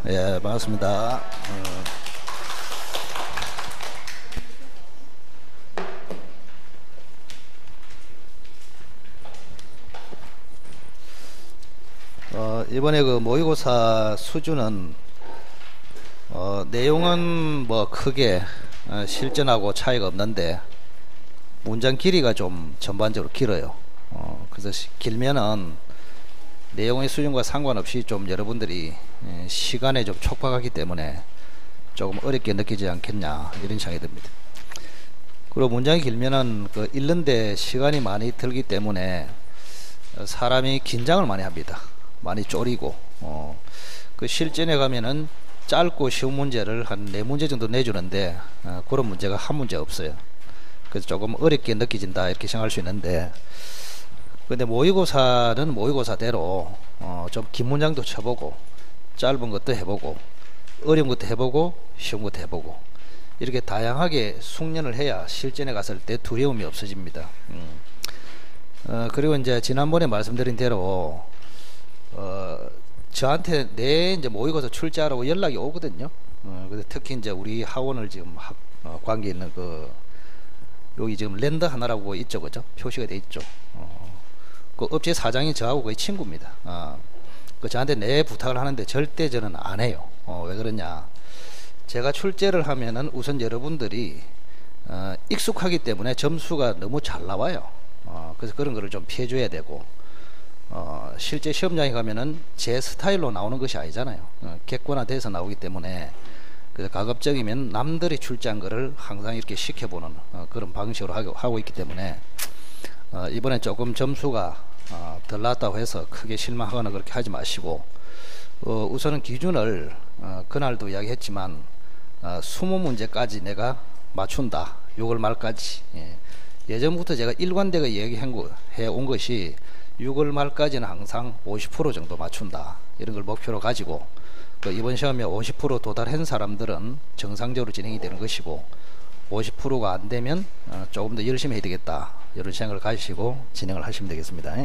예, 반갑습니다. 이번에 그 모의고사 수준은 내용은 뭐 크게 실전하고 차이가 없는데 문장 길이가 좀 전반적으로 길어요. 그래서 길면은 내용의 수준과 상관없이 좀 여러분들이 시간에 좀 촉박하기 때문에 조금 어렵게 느끼지 않겠냐 이런 생각이 듭니다. 그리고 문장이 길면은 그 읽는데 시간이 많이 들기 때문에 사람이 긴장을 많이 합니다. 많이 쫄이고 그 실전에 가면은 짧고 쉬운 문제를 한 4문제 정도 내주는데 그런 문제가 한 문제 없어요. 그래서 조금 어렵게 느껴진다 이렇게 생각할 수 있는데, 근데 모의고사는 모의고사대로 좀 긴 문장도 쳐보고 짧은 것도 해보고 어려운 것도 해보고 쉬운 것도 해보고 이렇게 다양하게 숙련을 해야 실전에 갔을 때 두려움이 없어집니다. 그리고 이제 지난번에 말씀드린 대로 저한테 내 이제 모의고사 출제하라고 연락이 오거든요. 그래서 특히 이제 우리 학원을 지금 관계 있는 여기 지금 랜드 하나라고 있죠, 그죠? 표시가 돼 있죠. 그 업체 사장이 저하고 거의 친구입니다. 그 저한테 내 부탁을 하는데 절대 저는 안 해요. 왜 그러냐? 제가 출제를 하면은 우선 여러분들이 익숙하기 때문에 점수가 너무 잘 나와요. 그래서 그런 거를 좀 피해줘야 되고, 실제 시험장에 가면은 제 스타일로 나오는 것이 아니잖아요. 객관화돼서 나오기 때문에, 그래서 가급적이면 남들이 출제한 거를 항상 이렇게 시켜보는 그런 방식으로 하고 있기 때문에 이번에 조금 점수가 덜 나왔다고 해서 크게 실망하거나 그렇게 하지 마시고, 우선은 기준을 그날도 이야기했지만 20문제까지 내가 맞춘다 6월 말까지. 예전부터 제가 일관되게 얘기해온 것이 6월 말까지는 항상 50% 정도 맞춘다 이런 걸 목표로 가지고, 이번 시험에 50% 도달한 사람들은 정상적으로 진행이 되는 것이고 50%가 안 되면 조금 더 열심히 해야 되겠다 이런 생각을 가지시고 진행을 하시면 되겠습니다.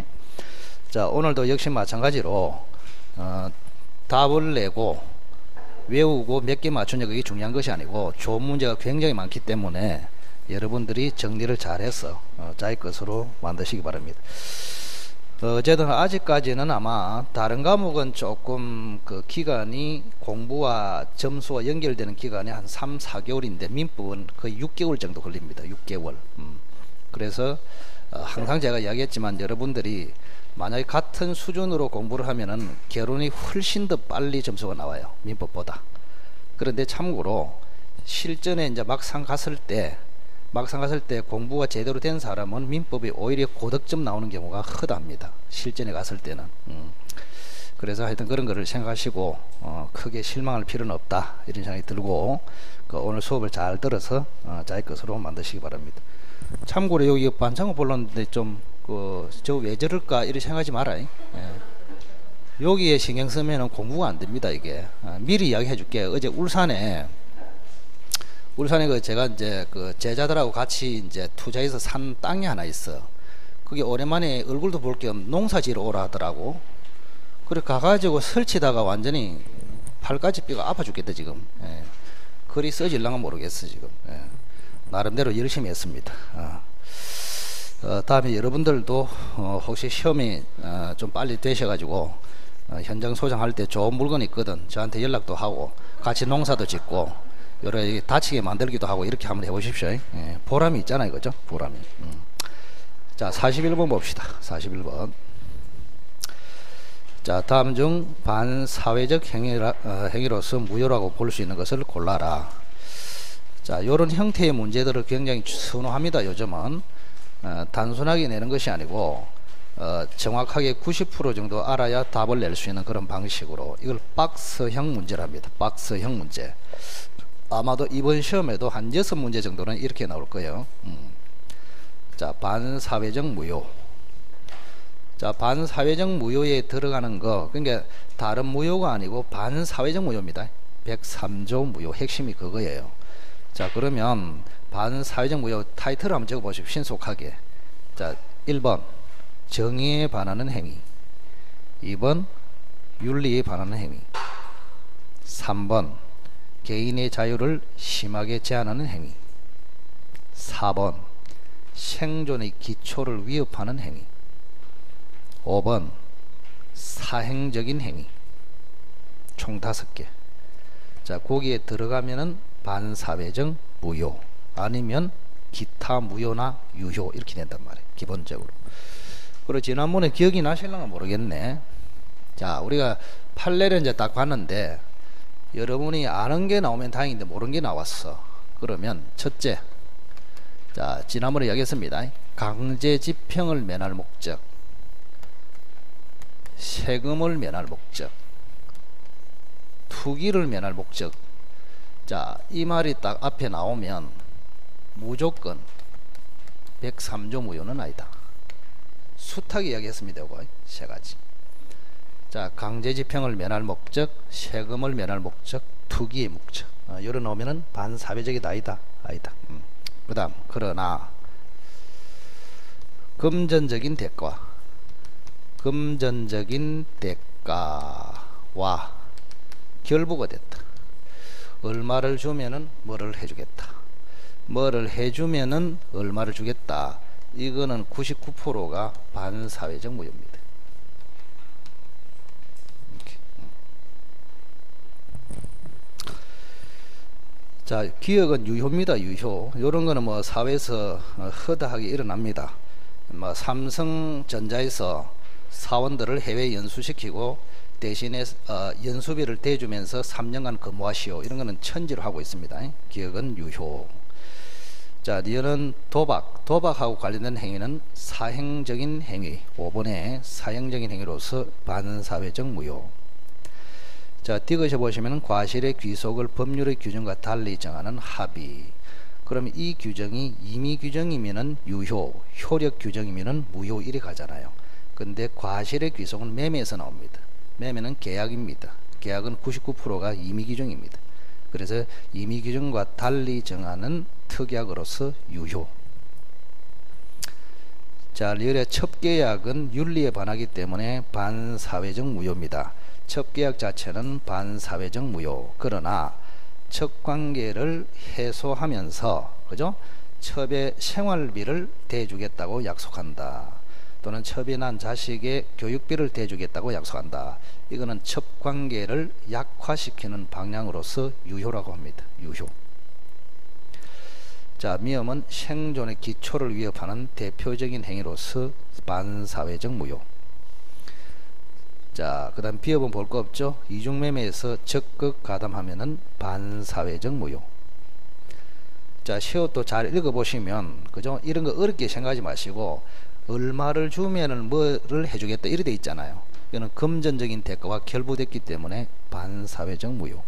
자, 오늘도 역시 마찬가지로 답을 내고 외우고 몇 개 맞추냐 그게 중요한 것이 아니고 좋은 문제가 굉장히 많기 때문에 여러분들이 정리를 잘해서 자기 것으로 만드시기 바랍니다. 어쨌든 아직까지는 아마 다른 과목은 조금 그 기간이 공부와 점수와 연결되는 기간이 한 3, 4개월인데 민법은 거의 6개월 정도 걸립니다. 6개월. 그래서 항상 제가 이야기했지만 여러분들이 만약에 같은 수준으로 공부를 하면은 결론이 훨씬 더 빨리 점수가 나와요. 민법보다. 그런데 참고로 실전에 이제 막상 갔을 때 공부가 제대로 된 사람은 민법이 오히려 고득점 나오는 경우가 허다합니다. 실전에 갔을 때는. 그래서 하여튼 그런 거를 생각하시고 크게 실망할 필요는 없다 이런 생각이 들고, 오늘 수업을 잘 들어서 자기 것으로 만드시기 바랍니다. 참고로 여기 반창고 볼렀는데 좀 저 왜 저럴까 이렇게 생각하지 말아요. 여기에 신경 쓰면 공부가 안 됩니다. 이게 미리 이야기해 줄게요. 어제 울산에 제가 이제 제자들하고 같이 이제 투자해서 산 땅이 하나 있어. 그게 오랜만에 얼굴도 볼 겸 농사지러 오라 하더라고. 그래 가가지고 설치다가 완전히 팔까지 뼈가 아파 죽겠다 지금. 글이 써질랑가 모르겠어 지금. 나름대로 열심히 했습니다. 다음에 여러분들도 혹시 시험이 좀 빨리 되셔가지고 현장 소장할 때 좋은 물건이 있거든 저한테 연락도 하고 같이 농사도 짓고 여러 다치게 만들기도 하고 이렇게 한번 해보십시오. 보람이 있잖아요, 그죠? 보람이. 자, 41번 봅시다. 41번. 자, 다음 중 반사회적 행위로서 무효라고 볼 수 있는 것을 골라라. 자, 이런 형태의 문제들을 굉장히 선호합니다. 요즘은 단순하게 내는 것이 아니고 정확하게 90% 정도 알아야 답을 낼 수 있는 그런 방식으로 이걸 박스형 문제랍니다. 박스형 문제. 아마도 이번 시험에도 한 6문제 정도는 이렇게 나올 거예요. 자, 반사회적 무효. 자, 반사회적 무효에 들어가는 거, 그러니까 다른 무효가 아니고 반사회적 무효입니다. 103조 무효 핵심이 그거예요. 자, 그러면 반사회적 무효 타이틀을 한번 적어보십시오. 신속하게. 자, 1번 정의에 반하는 행위, 2번 윤리에 반하는 행위, 3번 개인의 자유를 심하게 제한하는 행위. 4번 생존의 기초를 위협하는 행위. 5번 사행적인 행위. 총 5개. 자, 거기에 들어가면은 반사회적 무효 아니면 기타 무효나 유효 이렇게 된단 말이에요. 기본적으로. 그리고 지난번에 기억이 나실랑가 모르겠네. 자, 우리가 판례를 이제 딱 봤는데 여러분이 아는 게 나오면 다행인데 모르는 게 나왔어. 그러면 첫째, 자, 지난번에 이야기했습니다. 강제 집행을 면할 목적, 세금을 면할 목적, 투기를 면할 목적. 자, 이 말이 딱 앞에 나오면 무조건 103조 무효는 아니다. 숱하게 이야기했습니다. 이거 세 가지. 자, 강제 집행을 면할 목적, 세금을 면할 목적, 투기의 목적. 요래 놓으면은 반사회적이다. 아니다. 그 다음, 그러나 금전적인 대가와 결부가 됐다. 얼마를 주면은 뭐를 해주겠다. 뭐를 해주면은 얼마를 주겠다. 이거는 99%가 반사회적 무효입니다. 이렇게. 자, 기억은 유효입니다. 유효. 요런 거는 뭐 사회에서 허다하게 일어납니다. 뭐 삼성전자에서 사원들을 해외 연수시키고 대신에 연수비를 대주면서 3년간 근무하시오. 이런 거는 천지로 하고 있습니다. 기억은 유효. 자, 니어는 도박하고 관련된 행위는 사행적인 행위. 5번에 사행적인 행위로서 반사회적 무효. 자, 띄그셔 보시면 과실의 귀속을 법률의 규정과 달리 정하는 합의. 그럼 이 규정이 임의 규정이면은 유효, 효력 규정이면은 무효 이래 가잖아요. 근데 과실의 귀속은 매매에서 나옵니다. 매매는 계약입니다. 계약은 99%가 임의 규정입니다. 그래서 임의 규정과 달리 정하는 특약으로서 유효. 자, 리얼의 첩계약은 윤리에 반하기 때문에 반사회적 무효입니다. 첩계약 자체는 반사회적 무효. 그러나 첩관계를 해소하면서, 그죠? 첩의 생활비를 대주겠다고 약속한다. 또는 첩이 난 자식의 교육비를 대주겠다고 약속한다. 이거는 첩관계를 약화시키는 방향으로서 유효라고 합니다. 유효. 자, 미엄은 생존의 기초를 위협하는 대표적인 행위로서 반사회적 무효. 자, 그 다음 비협은 볼 거 없죠. 이중매매에서 적극 가담하면은 반사회적 무효. 자, 시옷도 잘 읽어보시면, 그죠? 이런 거 어렵게 생각하지 마시고 얼마를 주면은 뭐를 해주겠다 이래 돼 있잖아요. 이거는 금전적인 대가와 결부됐기 때문에 반사회적 무효.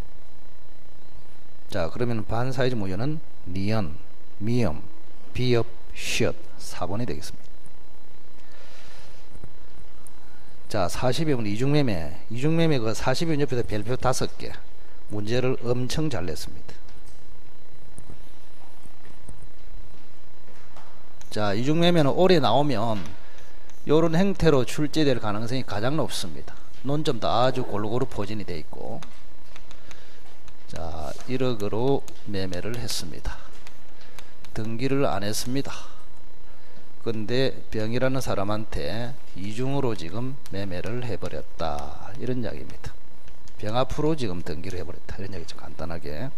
자, 그러면 반사회적 무효는 니은, 미음, 비협, 시옷 4번이 되겠습니다. 자, 40이면 이중매매. 이중매매 그 40인 옆에서 별표 5개. 문제를 엄청 잘 냈습니다. 자, 이중매매는 올해 나오면 요런 형태로 출제될 가능성이 가장 높습니다. 논점도 아주 골고루 포진이 되어 있고. 자, 1억으로 매매를 했습니다. 등기를 안 했습니다. 근데 병이라는 사람한테 이중으로 지금 매매를 해버렸다. 이런 이야기입니다. 병 앞으로 지금 등기를 해버렸다. 이런 이야기죠. 간단하게.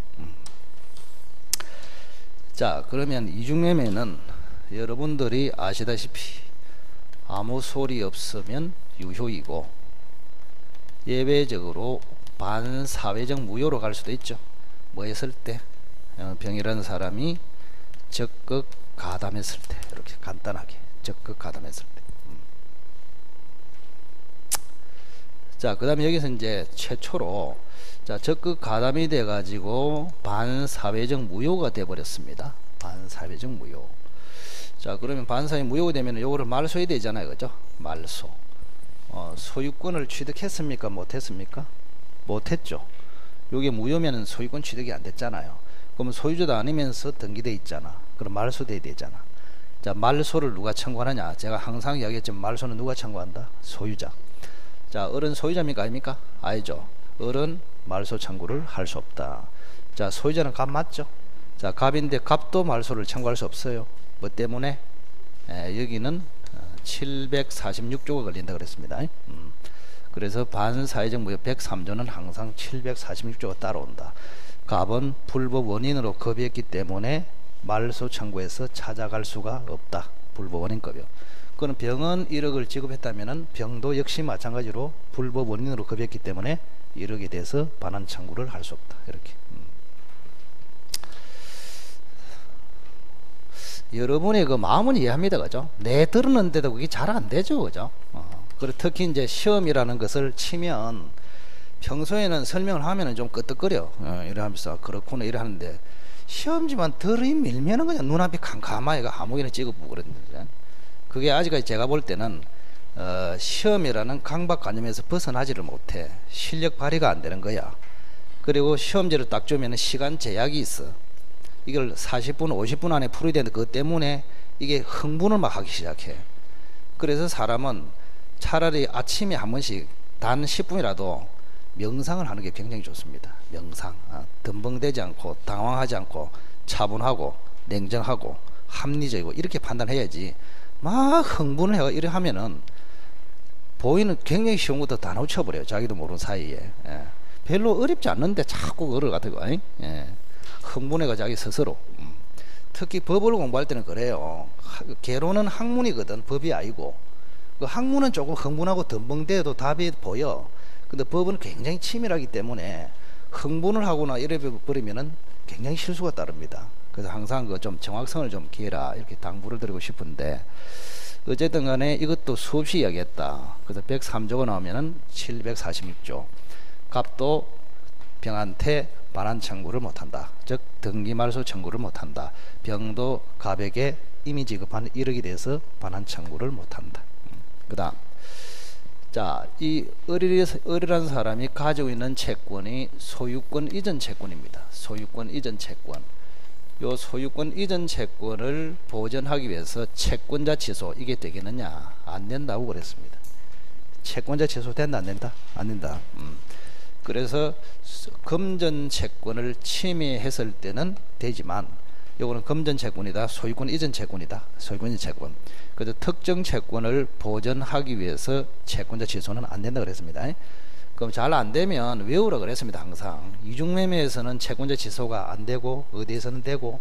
자, 그러면 이중매매는 여러분들이 아시다시피 아무 소리 없으면 유효이고 예외적으로 반사회적 무효로 갈 수도 있죠. 뭐 했을 때? 병이라는 사람이 적극 가담했을 때. 이렇게 간단하게 적극 가담했을 때. 자, 그 다음에 여기서 이제 최초로 자, 적극 가담이 돼 가지고 반사회적 무효가 돼 버렸습니다. 반사회적 무효. 자, 그러면 반사회 무효가 되면 요거를 말소해야 되잖아요. 그죠? 말소. 소유권을 취득했습니까? 못했습니까? 못했죠. 요게 무효면 소유권 취득이 안 됐잖아요. 그러면 소유자도 아니면서 등기돼 있잖아. 그럼 말소돼야 되잖아. 자, 말소를 누가 청구하느냐? 제가 항상 이야기했지만 말소는 누가 청구한다? 소유자. 자, 어른 소유자입니까? 아닙니까? 아니죠. 어른 말소 청구를 할 수 없다. 자, 소유자는 갑 맞죠? 자, 갑인데 갑도 말소를 청구할 수 없어요. 뭐 때문에? 여기는 746조가 걸린다 그랬습니다. 그래서 반사회적 무효 103조는 항상 746조가 따라온다. 갑은 불법 원인으로 급여했기 때문에 말소 청구해서 찾아갈 수가 없다. 불법 원인급여. 그는 병은 1억을 지급했다면 병도 역시 마찬가지로 불법 원인으로 급여했기 때문에 1억에 대해서 반환 청구를 할 수 없다. 이렇게. 여러분의 그 마음은 이해합니다, 그죠? 내 들었는데도 그게 잘 안 되죠, 그죠? 그리고 특히 이제 시험이라는 것을 치면 평소에는 설명을 하면은 좀 끄떡거려. 이래 하면서 그렇구나 이래 하는데 시험지만 들이 밀면은 그냥 눈앞이 캄캄하게 아무개나 찍어보고 그랬는데 그게 아직까지 제가 볼 때는 시험이라는 강박관념에서 벗어나지를 못해. 실력 발휘가 안 되는 거야. 그리고 시험지를 딱 주면은 시간 제약이 있어. 이걸 40분, 50분 안에 풀어야 되는데 그것 때문에 이게 흥분을 막 하기 시작해. 그래서 사람은 차라리 아침에 한 번씩 단 10분이라도 명상을 하는 게 굉장히 좋습니다. 명상. 덤벙대지 않고 당황하지 않고 차분하고 냉정하고 합리적이고 이렇게 판단해야지 막 흥분을 해가 이래 하면은 보이는 굉장히 쉬운 것도 다 놓쳐버려요. 자기도 모르는 사이에. 별로 어렵지 않는데 자꾸 그걸 같아요. 흥분해가 자기 스스로. 특히 법을 공부할 때는 그래요. 개론은 학문이거든. 법이 아니고. 그 학문은 조금 흥분하고 덤벙대도 답이 보여. 근데 법은 굉장히 치밀하기 때문에 흥분을 하거나 이래 버리면은 굉장히 실수가 따릅니다. 그래서 항상 그 좀 정확성을 좀 기해라 이렇게 당부를 드리고 싶은데 어쨌든 간에 이것도 수없이 이야기했다. 그래서 103조가 나오면은 746조. 갑도 병한테 반환 청구를 못한다. 즉 등기 말소 청구를 못한다. 병도 갑에게 이미 지급한 1억에 대해서 반환 청구를 못한다. 그 다음 자, 이 을이라는 사람이 가지고 있는 채권이 소유권 이전 채권입니다. 소유권 이전 채권. 요 소유권 이전 채권을 보전하기 위해서 채권자 취소 이게 되겠느냐? 안 된다고 그랬습니다. 채권자 취소 된다 안 된다? 안 된다. 그래서 금전 채권을 침해했을 때는 되지만 요거는 금전 채권이다. 소유권 이전 채권이다. 소유권 이전 채권. 그래서 특정 채권을 보전하기 위해서 채권자 취소는 안 된다 그랬습니다. 그럼 잘 안 되면 외우라 그랬습니다. 항상 이중매매에서는 채권자 취소가 안 되고 어디에서는 되고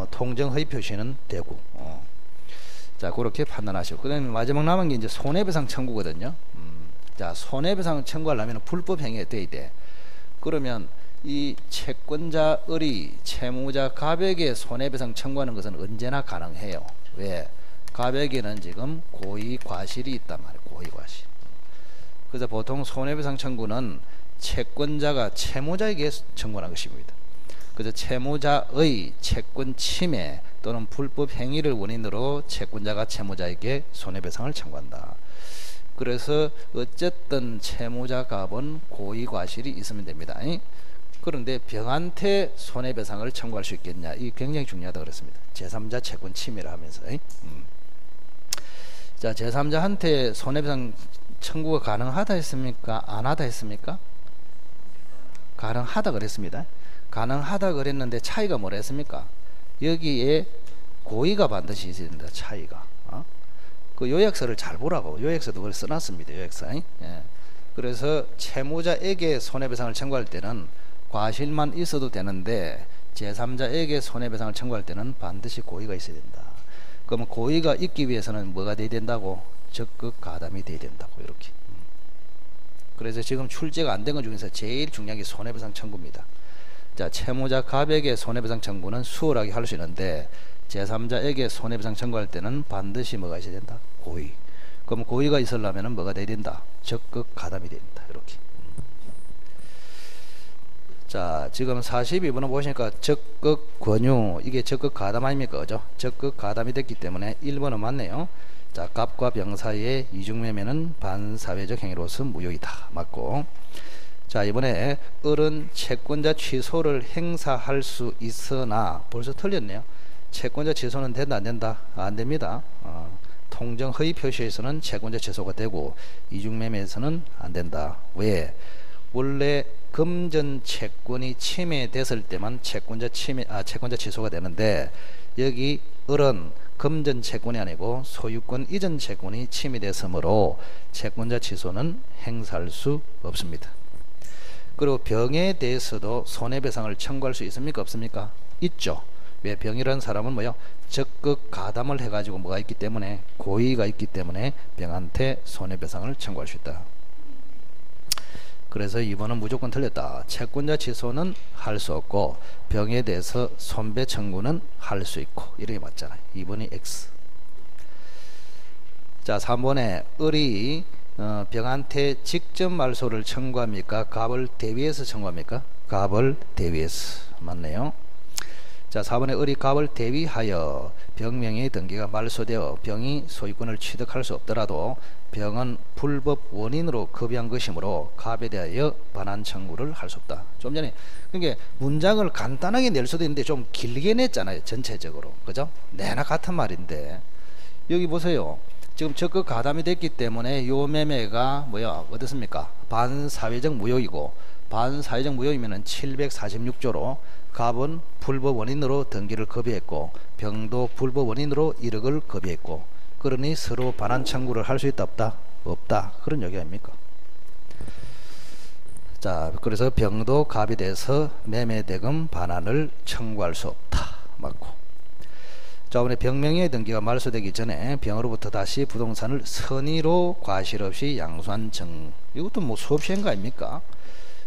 통정 허위 표시는 되고 자 그렇게 판단하시고 그 다음에 마지막 남은 게 이제 손해배상 청구거든요. 자 손해배상 청구하려면 불법 행위가 돼야 돼. 그러면 이 채권자 을이 채무자 갑에게 손해배상 청구하는 것은 언제나 가능해요. 왜? 갑에게는 지금 고의 과실이 있단 말이에요. 고의 과실. 그래서 보통 손해배상 청구는 채권자가 채무자에게 청구하는 것입니다. 그래서 채무자의 채권 침해 또는 불법 행위를 원인으로 채권자가 채무자에게 손해배상을 청구한다. 그래서 어쨌든 채무자 갑은 고의 과실이 있으면 됩니다. 그런데 병한테 손해배상을 청구할 수 있겠냐? 이 굉장히 중요하다고 그랬습니다. 제3자 채권 침해를 하면서. 자, 제3자한테 손해배상 청구가 가능하다 했습니까? 안 하다 했습니까? 가능하다 그랬습니다. 가능하다 그랬는데 차이가 뭐라 했습니까? 여기에 고의가 반드시 있어야 된다. 차이가. 그 요약서를 잘 보라고. 요약서도 그걸 써놨습니다. 요약서. 그래서 채무자에게 손해배상을 청구할 때는 과실만 있어도 되는데 제3자에게 손해배상을 청구할 때는 반드시 고의가 있어야 된다. 그러면 고의가 있기 위해서는 뭐가 돼야 된다고? 적극 가담이 돼야 된다고. 이렇게. 그래서 지금 출제가 안 된 것 중에서 제일 중요한 게 손해배상 청구입니다. 자, 채무자 갑에게 손해배상 청구는 수월하게 할 수 있는데 제3자에게 손해배상 청구할 때는 반드시 뭐가 있어야 된다? 고의. 그럼 고의가 있으려면 뭐가 돼야 된다? 적극 가담이 된다. 이렇게. 자, 지금 42번을 보시니까 적극 권유, 이게 적극 가담 아닙니까? 그죠? 적극 가담이 됐기 때문에 1번은 맞네요. 자, 갑과 병 사이의 이중매매는 반사회적 행위로서 무효이다. 맞고. 자, 이번에 을은 채권자 취소를 행사할 수 있으나 벌써 틀렸네요. 채권자 취소는 된다 안 된다? 안 됩니다. 통정 허위 표시에서는 채권자 취소가 되고 이중매매에서는 안 된다. 왜? 원래 금전 채권이 침해됐을 때만 채권자 취소가 되는데, 여기 을은 금전 채권이 아니고 소유권 이전 채권이 침해됐으므로 채권자 취소는 행사할 수 없습니다. 그리고 병에 대해서도 손해배상을 청구할 수 있습니까? 없습니까? 있죠. 왜? 병이라는 사람은 뭐요? 적극 가담을 해가지고 뭐가 있기 때문에, 고의가 있기 때문에 병한테 손해배상을 청구할 수 있다. 그래서 2번은 무조건 틀렸다. 채권자 취소는 할 수 없고 병에 대해서 손배 청구는 할 수 있고, 이렇게 맞잖아요. 2번이 X. 자, 3번에 을이 병한테 직접 말소를 청구합니까? 갑을 대위해서 청구합니까? 갑을 대위해서. 맞네요. 자, 4번에 을이 갑을 대위하여 병명의 등기가 말소되어 병이 소유권을 취득할 수 없더라도 병은 불법 원인으로 급여한 것이므로 갑에 대하여 반환 청구를 할 수 없다. 좀 전에 그러니까 문장을 간단하게 낼 수도 있는데 좀 길게 냈잖아요. 전체적으로. 그죠? 내나 같은 말인데 여기 보세요. 지금 적극 가담이 됐기 때문에 요 매매가 뭐야? 어떻습니까? 반사회적 무효이고, 반사회적 무효이면은 746조로 갑은 불법 원인으로 등기를 급여했고 병도 불법 원인으로 1억을 급여했고, 그러니 서로 반환 청구를 할 수 있다 없다? 없다. 그런 얘기 아닙니까? 자, 그래서 병도 갑에 대해서 매매대금 반환을 청구할 수 없다. 맞고. 자, 이번에 병명의 등기가 말소되기 전에 병으로부터 다시 부동산을 선의로 과실 없이 양수한 정. 이것도 뭐 수업 시행 거 아닙니까?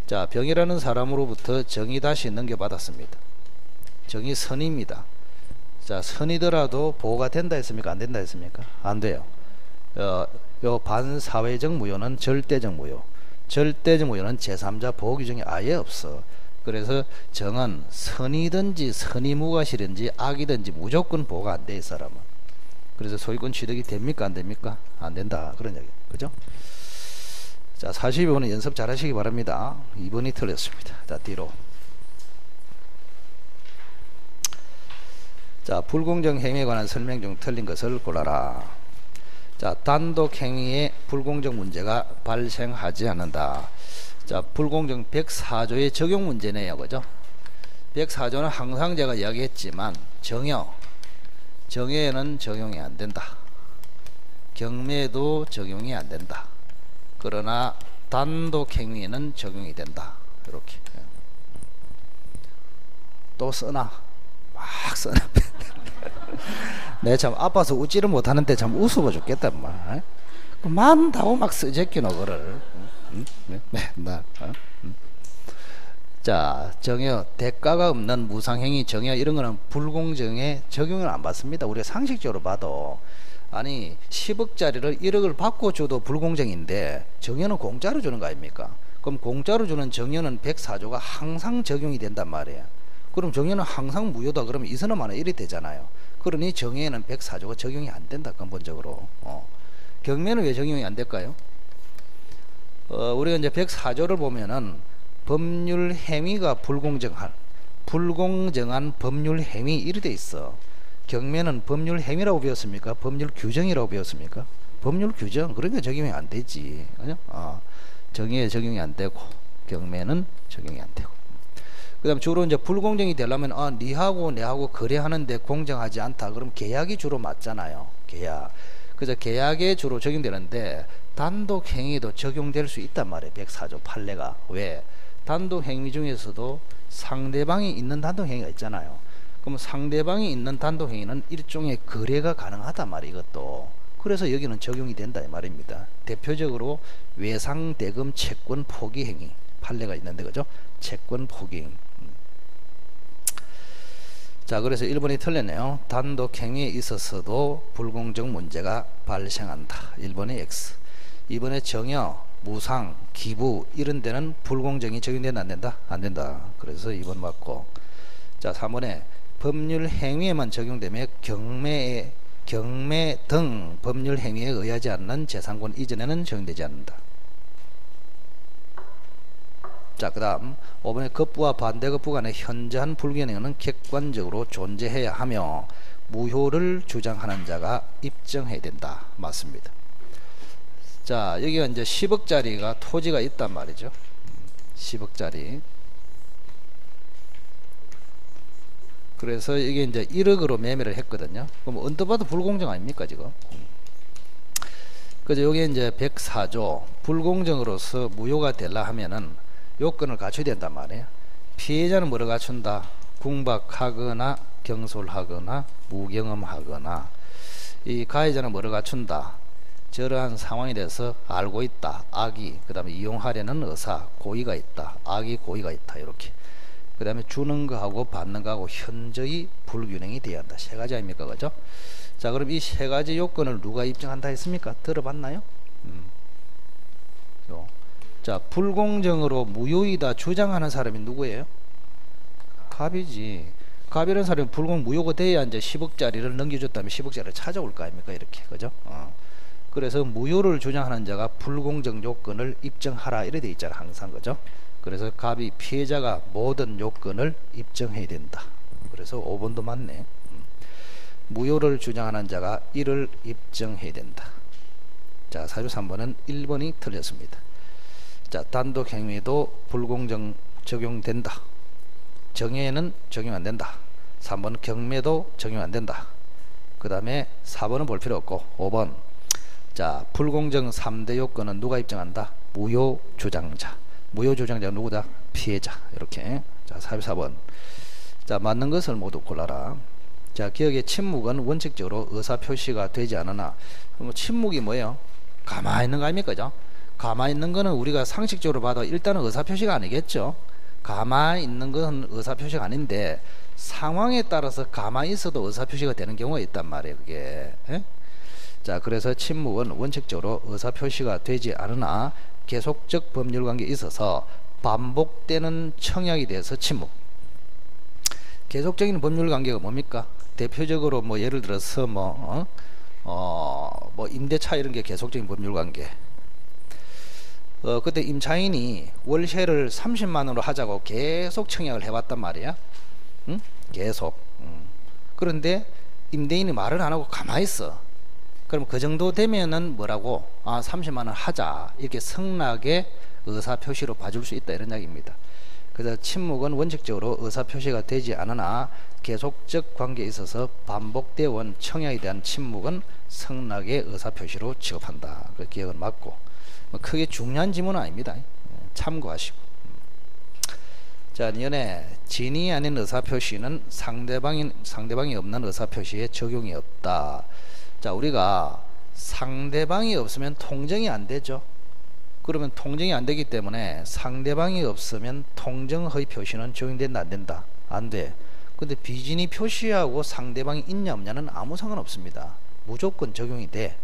자, 병이라는 사람으로부터 정이 다시 넘겨받았습니다. 정이 선의입니다. 자, 선이더라도 보호가 된다 했습니까? 안 된다 했습니까? 안 돼요. 요 반사회적 무효는 절대적 무효. 절대적 무효는 제3자 보호 규정이 아예 없어. 그래서 정은 선이든지 선의무과실인지 악이든지 무조건 보호가 안 돼, 이 사람은. 그래서 소유권 취득이 됩니까? 안 됩니까? 안 된다. 그런 얘기. 그죠? 자, 42번은 연습 잘 하시기 바랍니다. 2번이 틀렸습니다. 자, 뒤로. 자, 불공정 행위에 관한 설명 중 틀린 것을 골라라. 자, 단독 행위에 불공정 문제가 발생하지 않는다. 자, 불공정 104조의 적용 문제네요. 그죠? 104조는 항상 제가 이야기했지만 정여에는 적용이 안 된다. 경매도 적용이 안 된다. 그러나 단독 행위에는 적용이 된다. 이렇게. 또 쓰나? 막 쓰나? 내 참 아파서 웃지를 못하는데 참 웃어봐 죽겠단 말. 많다고 막 쓰제끼 너거를. 맨날. 자, 정여, 대가가 없는 무상행위 정여, 이런 거는 불공정에 적용을 안 받습니다. 우리가 상식적으로 봐도. 아니 10억짜리를 1억을 받고 줘도 불공정인데 정여는 공짜로 주는 거 아닙니까? 그럼 공짜로 주는 정여는 104조가 항상 적용이 된단 말이에요. 그럼 정여는 항상 무효다. 그러면 이선음 하나 1이 되잖아요. 그러니 정여에는 104조가 적용이 안 된다. 근본적으로. 경매는 왜 적용이 안 될까요? 우리가 이제 104조를 보면은 법률 행위가 불공정한 법률 행위 이렇게 돼 있어. 경매는 법률 행위라고 배웠습니까? 법률 규정이라고 배웠습니까? 법률 규정. 그러니까 적용이 안 되지. 그죠? 정의에 적용이 안 되고 경매는 적용이 안 되고. 그다음 주로 이제 불공정이 되려면 니하고 내하고 거래하는데 공정하지 않다. 그럼 계약이 주로 맞잖아요. 계약. 그래서 계약에 주로 적용되는데 단독 행위도 적용될 수 있단 말이에요. 104조 판례가. 왜? 단독 행위 중에서도 상대방이 있는 단독 행위가 있잖아요. 그럼 상대방이 있는 단독 행위는 일종의 거래가 가능하단 말이에요. 이것도. 그래서 여기는 적용이 된다 이 말입니다. 대표적으로 외상대금 채권 포기 행위 판례가 있는데, 그죠? 채권 포기 행위. 자, 그래서 1번이 틀렸네요. 단독 행위에 있어서도 불공정 문제가 발생한다. 1번이 X. 2번에 정여, 무상, 기부 이런 데는 불공정이 적용된다 안 된다? 안 된다. 그래서 2번 맞고. 자, 3번에 법률 행위에만 적용되며 경매 등 법률 행위에 의하지 않는 재산권 이전에는 적용되지 않는다. 자, 그 다음 5번에 급부와 반대급부 간의 현저한 불균형은 객관적으로 존재해야 하며 무효를 주장하는 자가 입증해야 된다. 맞습니다. 자, 여기가 이제 10억짜리가 토지가 있단 말이죠. 10억짜리. 그래서 이게 이제 1억으로 매매를 했거든요. 그럼 언뜻 봐도 불공정 아닙니까 지금? 그래서 여기 이제 104조 불공정으로서 무효가 되려 하면은 요건을 갖춰야 된단 말이에요. 피해자는 뭐를 갖춘다? 궁박하거나 경솔하거나 무경험하거나, 이 가해자는 뭐를 갖춘다? 저러한 상황에 대해서 알고 있다. 악의, 그 다음에 이용하려는 의사, 고의가 있다. 악의 고의가 있다. 이렇게. 그 다음에 주는 거하고 받는 거하고 현저히 불균형이 되어야 한다. 세 가지 아닙니까? 그죠? 자, 그럼 이 세 가지 요건을 누가 입증한다 했습니까? 들어봤나요? 자, 불공정으로 무효이다 주장하는 사람이 누구예요? 갑이지. 갑이라는 사람이 무효가 돼야 이제 10억짜리를 넘겨줬다면 10억짜리를 찾아올 거 아닙니까? 이렇게. 그죠? 그래서 무효를 주장하는 자가 불공정 요건을 입증하라. 이래 돼 있잖아. 항상. 그죠? 그래서 갑이 피해자가 모든 요건을 입증해야 된다. 그래서 5번도 맞네. 무효를 주장하는 자가 이를 입증해야 된다. 자, 43번은 1번이 틀렸습니다. 자, 단독행위도 불공정 적용된다. 정해는 적용 안 된다. 3번 경매도 적용 안 된다. 그 다음에 4번은 볼 필요 없고 5번. 자, 불공정 3대 요건은 누가 입증한다? 무효 주장자. 무효 주장자가 누구다? 피해자. 이렇게. 자, 44번. 자, 맞는 것을 모두 골라라. 자, 기억의 침묵은 원칙적으로 의사표시가 되지 않으나, 뭐 침묵이 뭐예요? 가만히 있는 거 아닙니까? 그죠? 가만히 있는 거는 우리가 상식적으로 봐도 일단은 의사표시가 아니겠죠. 가만히 있는 건 의사표시가 아닌데 상황에 따라서 가만히 있어도 의사표시가 되는 경우가 있단 말이에요. 그게. 에? 자, 그래서 침묵은 원칙적으로 의사표시가 되지 않으나 계속적 법률관계에 있어서 반복되는 청약에 대해서 침묵. 계속적인 법률관계가 뭡니까? 대표적으로 뭐 예를 들어서 뭐 임대차 이런 게 계속적인 법률관계. 그때 임차인이 월세를 30만원으로 하자고 계속 청약을 해왔단 말이야. 응? 계속. 그런데 임대인이 말을 안 하고 가만히 있어. 그럼 그 정도 되면은 뭐라고? 30만원 하자. 이렇게 성락의 의사표시로 봐줄 수 있다. 이런 이야기입니다. 그래서 침묵은 원칙적으로 의사표시가 되지 않으나 계속적 관계에 있어서 반복되어 온 청약에 대한 침묵은 성락의 의사표시로 취급한다. 그 기억은 맞고. 크게 중요한 지문은 아닙니다. 참고하시고. 자, 연애 진위 아닌 의사표시는 상대방이 없는 의사표시에 적용이 없다. 자, 우리가 상대방이 없으면 통정이 안 되죠. 그러면 통정이 안 되기 때문에 상대방이 없으면 통정허위 표시는 적용된다 안 된다? 안 돼. 근데 비진위 표시하고 상대방이 있냐 없냐는 아무 상관없습니다. 무조건 적용이 돼.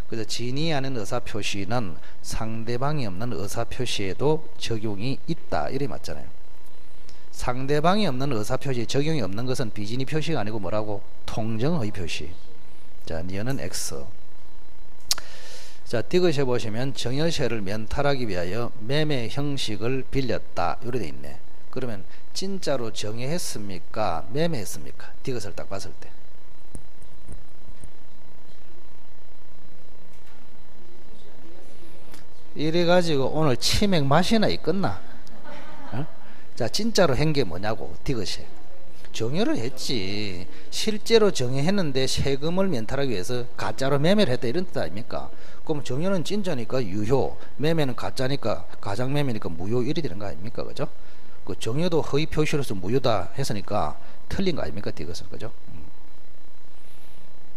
그래서 진위하는 의사표시는 상대방이 없는 의사표시에도 적용이 있다. 이래 맞잖아요. 상대방이 없는 의사표시에 적용이 없는 것은 비진위 표시가 아니고 뭐라고? 통정허위 표시. 자, 니은은 X. 자, 디귿에 보시면 정여세를 면탈하기 위하여 매매 형식을 빌렸다. 이래 돼 있네. 그러면 진짜로 정여했습니까? 매매했습니까? 디귿을 딱 봤을 때. 이래가지고 오늘 치맥 맛이나 있겠나? 어? 자, 진짜로 한 게 뭐냐고. 디귿에 정여를 했지. 실제로 정여했는데 세금을 면탈하기 위해서 가짜로 매매를 했다. 이런 뜻 아닙니까? 그럼 정여는 진짜니까 유효, 매매는 가짜니까 가장매매니까 무효. 이래 되는 거 아닙니까? 그죠? 그 정여도 허위 표시로서 무효다 했으니까 틀린 거 아닙니까? 디귿은. 그죠?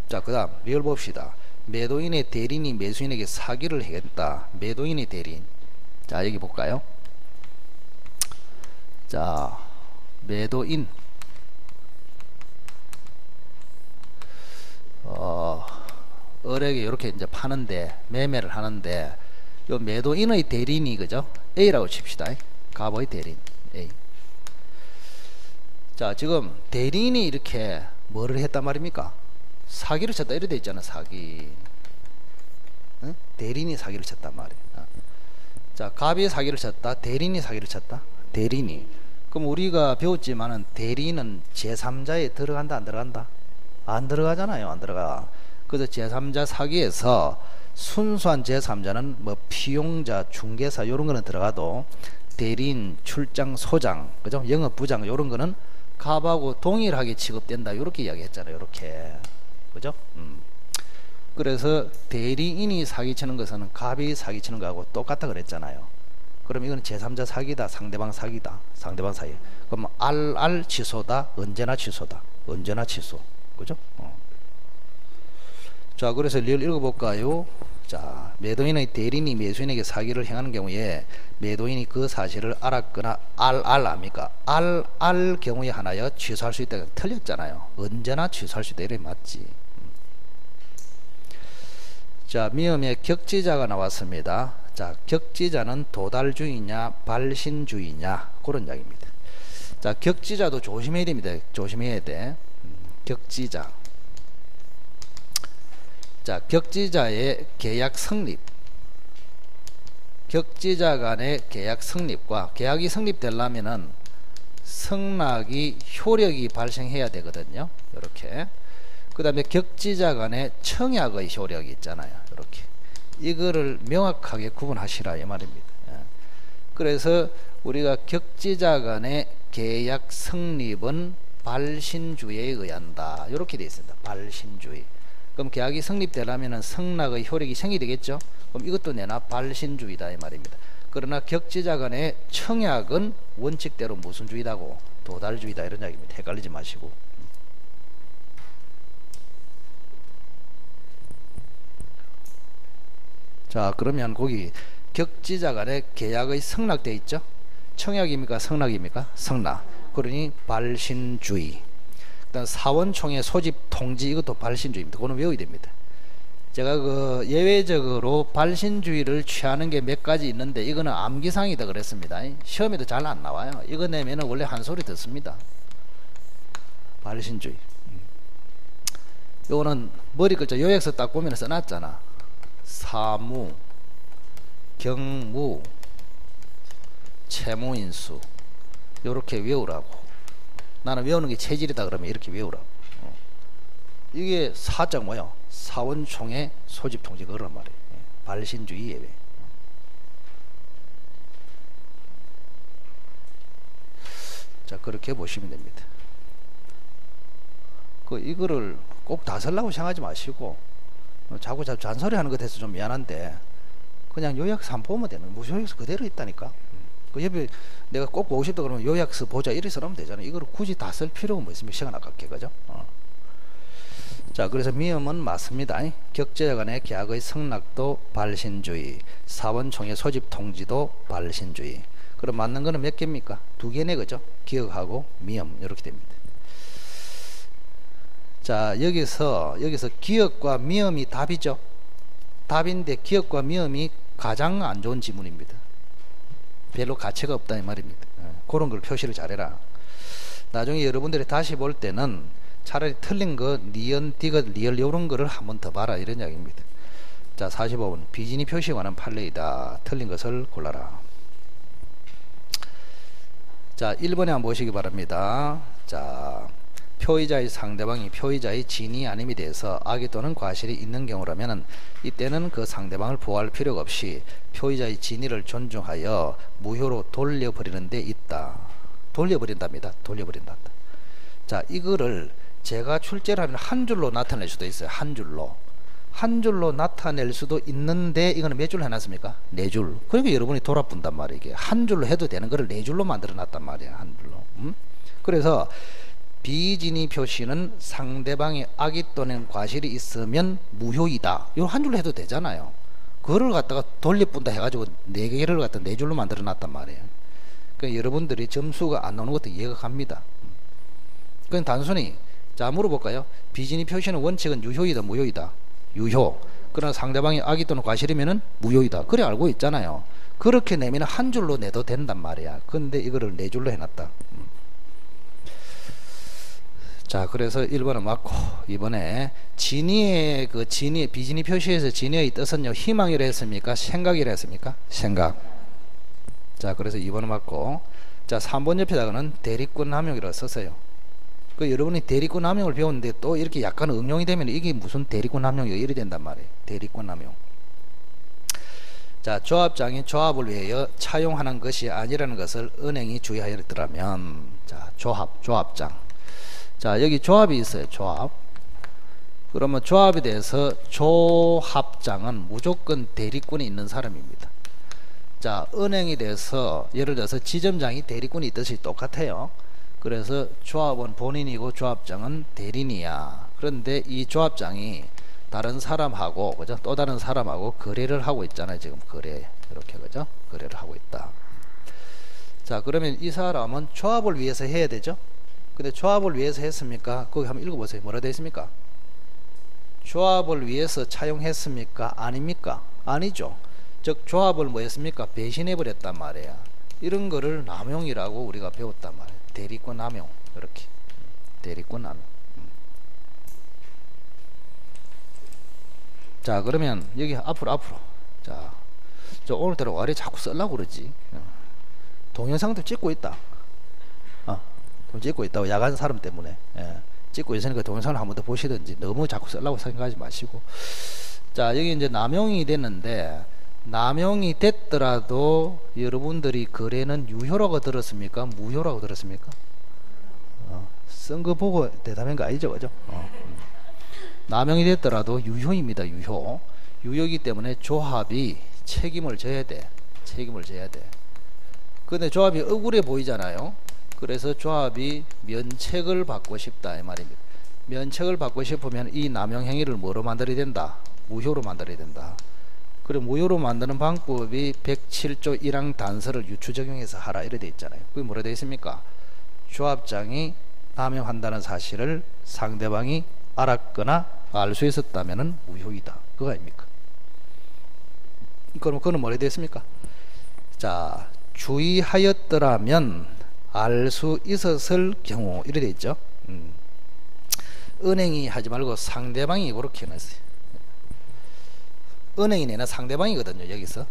자, 그 다음 리얼 봅시다. 매도인의 대리인이 매수인에게 사기를 했다. 매도인의 대리인. 자, 여기 볼까요? 자, 매도인. 을에게 이렇게 이제 파는데, 매매를 하는데, 요 매도인의 대리인이, 그죠? A라고 칩시다. 갑의 대리인. A. 자, 지금 대리인이 이렇게 뭐를 했단 말입니까? 사기를 쳤다. 이래 돼 있잖아. 사기. 응? 대리인이 사기를 쳤단 말이야. 자, 갑이 사기를 쳤다. 대리인이 사기를 쳤다. 대리인이. 그럼 우리가 배웠지만은 대리인은 제3자에 들어간다 안 들어간다? 안 들어가잖아요. 안 들어가. 그래서 제3자 사기에서 순수한 제3자는 뭐 피용자, 중개사 이런 거는 들어가도 대리인, 출장, 소장, 그죠? 영업부장 이런 거는 갑하고 동일하게 취급된다 이렇게 이야기했잖아요. 이렇게 그죠? 그래서 대리인이 사기치는 것은 갑이 사기치는 거하고 똑같다 그랬잖아요. 그럼 이건 제3자 사기다, 상대방 사기다, 상대방 사기. 그럼 RR 취소다, 언제나 취소다, 언제나 취소, 그죠? 자, 그래서 읽어볼까요? 자, 매도인의 대리인이 매수인에게 사기를 행하는 경우에 매도인이 그 사실을 알았거나 RR 압니까? RR 경우에 하나여 취소할 수 있다. 틀렸잖아요. 언제나 취소할 수 있다. 이래 맞지. 자, 미음의 격지자가 나왔습니다. 자, 격지자는 도달주의냐 발신주의냐 그런 이야기입니다. 자, 격지자도 조심해야 됩니다. 조심해야 돼. 격지자. 자, 격지자의 계약 성립. 격지자 간의 계약 성립과 계약이 성립되려면은 성락이 효력이 발생해야 되거든요. 이렇게. 그 다음에 격지자 간의 청약의 효력이 있잖아요. 이렇게. 이거를 명확하게 구분하시라 이 말입니다. 그래서 우리가 격지자 간의 계약 성립은 발신주의에 의한다. 이렇게 되어 있습니다. 발신주의. 그럼 계약이 성립되려면 성락의 효력이 생기되겠죠. 그럼 이것도 내나 발신주의다 이 말입니다. 그러나 격지자 간의 청약은 원칙대로 무슨 주의다고? 도달주의다 이런 이야기입니다. 헷갈리지 마시고. 자, 그러면 거기 격지자 간의 계약의 성락되어 있죠. 청약입니까? 성락입니까? 성락. 그러니 발신주의. 일단 사원총회 소집 통지 이것도 발신주의입니다. 그거는 외워야 됩니다. 제가 그 예외적으로 발신주의를 취하는 게 몇 가지 있는데 이거는 암기상이다 그랬습니다. 시험에도 잘 안 나와요. 이거 내면은 원래 한 소리 듣습니다. 발신주의. 요거는 머리 글자 요약서 딱 보면 써놨잖아. 사무, 경무, 채무인수 요렇게 외우라고. 나는 외우는 게 체질이다 그러면 이렇게 외우라고. 이게 사자가 뭐야? 사원총회 소집통지 그런 말이에요. 발신주의 예외. 자, 그렇게 보시면 됩니다. 이거를 꼭 다 쓰려고 생각하지 마시고 자꾸 잔소리 하는 것 같아서 좀 미안한데 그냥 요약서 한번 보면 되는 무효약서 그대로 있다니까. 그 옆에 내가 꼭 보고 싶다 그러면 요약서 보자 이래서 하면 되잖아요. 이거를 굳이 다 쓸 필요가 뭐 있으면 시간 아깝게 그죠? 자, 그래서 미음은 맞습니다. 격제자 간의 계약의 성락도 발신주의, 사원총회 소집 통지도 발신주의. 그럼 맞는 거는 몇 개입니까? 2개네 그죠? 기억하고 미음 이렇게 됩니다. 자, 여기서 기억과 미음이 답이죠. 답인데 기억과 미음이 가장 안 좋은 지문입니다. 별로 가치가 없다 이 말입니다. 그런 걸 표시를 잘해라. 나중에 여러분들이 다시 볼 때는 차라리 틀린 거 니은, 디귿, 리얼 이런 거를 한 번 더 봐라 이런 이야기입니다. 자, 45번 비진이 표시에 관한 판례이다. 틀린 것을 골라라. 자, 1번에 한번 보시기 바랍니다. 자, 표의자의 상대방이 표의자의 진위 아님에 대해서 악의 또는 과실이 있는 경우라면 이때는 그 상대방을 보호할 필요가 없이 표의자의 진위를 존중하여 무효로 돌려버리는 데 있다. 돌려버린답니다. 돌려버린다. 자, 이거를 제가 출제를 하면 한 줄로 나타낼 수도 있어요. 한 줄로. 한 줄로 나타낼 수도 있는데 이거는 몇 줄 해놨습니까? 4줄. 그러니까 여러분이 돌아본단 말이에요. 이게 한 줄로 해도 되는 거를 4줄로 만들어 놨단 말이에요. 한 줄로. 그래서 비진위 표시는 상대방의 악의 또는 과실이 있으면 무효이다. 이거 한 줄로 해도 되잖아요. 그거를 갖다가 돌려본다 해가지고 4개를 갖다 4줄로 만들어 놨단 말이에요. 그러니까 여러분들이 점수가 안 나오는 것도 이해가 갑니다. 그건 단순히 자 물어볼까요? 비진위 표시는 원칙은 유효이다 무효이다? 유효. 그러나 상대방이 악의 또는 과실이면은 무효이다. 그래 알고 있잖아요. 그렇게 내면 한 줄로 내도 된단 말이야. 근데 이거를 4줄로 해놨다. 자, 그래서 1번은 맞고, 이번에 진위의 비진위 표시에서 진위의 뜻은요, 희망이라 했습니까? 생각이라 했습니까? 생각. 자, 그래서 2번은 맞고, 자, 3번 옆에다가는 대리권 남용이라고 썼어요. 그 여러분이 대리권 남용을 배웠는데 또 이렇게 약간 응용이 되면 이게 무슨 대리권 남용이야? 이래 된단 말이에요. 대리권 남용. 자, 조합장이 조합을 위하여 차용하는 것이 아니라는 것을 은행이 주의하였더라면, 자, 조합장. 자, 여기 조합이 있어요. 조합. 그러면 조합에 대해서 조합장은 무조건 대리권이 있는 사람입니다. 자, 은행에 대해서 예를 들어서 지점장이 대리권이 있듯이 똑같아요. 그래서 조합은 본인이고 조합장은 대리인이야. 그런데 이 조합장이 다른 사람하고, 그죠? 또 다른 사람하고 거래를 하고 있잖아요. 지금 거래, 이렇게, 그죠? 거래를 하고 있다. 자, 그러면 이 사람은 조합을 위해서 해야 되죠? 근데 조합을 위해서 했습니까? 거기 한번 읽어보세요. 뭐라 되어 있습니까? 조합을 위해서 차용했습니까? 아닙니까? 아니죠. 즉 조합을 뭐 했습니까? 배신해 버렸단 말이야. 이런 거를 남용이라고 우리가 배웠단 말이야. 대리권 남용. 이렇게 대리권 남용. 자, 그러면 여기 앞으로 자, 저 오늘따라 와리 자꾸 쓰려고 그러지. 동영상도 찍고 있다. 찍고 있다고, 야간 사람 때문에. 예. 찍고 있으니까 동영상을 한 번 더 보시든지, 너무 자꾸 쓰려고 생각하지 마시고. 자, 여기 이제 남용이 됐는데, 남용이 됐더라도 여러분들이 거래는 유효라고 들었습니까? 무효라고 들었습니까? 쓴 거 보고 대답한 거 아니죠, 그죠? 남용이 됐더라도 유효입니다. 유효이기 때문에 조합이 책임을 져야 돼. 근데 조합이 억울해 보이잖아요. 그래서 조합이 면책을 받고 싶다, 이 말입니다. 면책을 받고 싶으면 이 남용 행위를 뭐로 만들어야 된다? 무효로 만들어야 된다. 그래, 무효로 만드는 방법이 107조 1항 단서를 유추 적용해서 하라, 이래 돼 있잖아요. 그게 뭐라 돼 있습니까? 조합장이 남용한다는 사실을 상대방이 알았거나 알 수 있었다면 무효이다. 그거 아닙니까? 그거는 뭐라 되어 있습니까? 자, 주의하였더라면 알 수 있었을 경우, 이래 되어 있죠. 은행이 하지 말고 상대방이 그렇게 해놨어요. 은행이 내나 상대방이거든요, 여기서.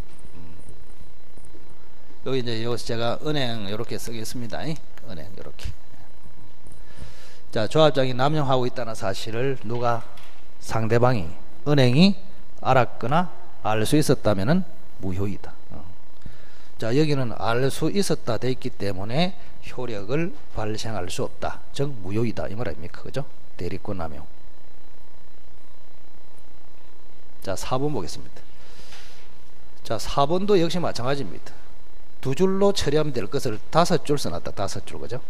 여기 이제 여기서 제가 은행 이렇게 쓰겠습니다. 은행 이렇게. 자, 조합장이 남용하고 있다는 사실을 누가? 상대방이, 은행이 알았거나 알 수 있었다면은 무효이다. 자, 여기는 알 수 있었다 돼 있기 때문에 효력을 발생할 수 없다. 즉 무효이다, 이 말 아닙니까? 그죠? 대리권 남용. 자, 4번 보겠습니다. 자, 4번도 역시 마찬가지입니다. 두 줄로 처리하면 될 것을 5줄 써놨다. 5줄, 그죠?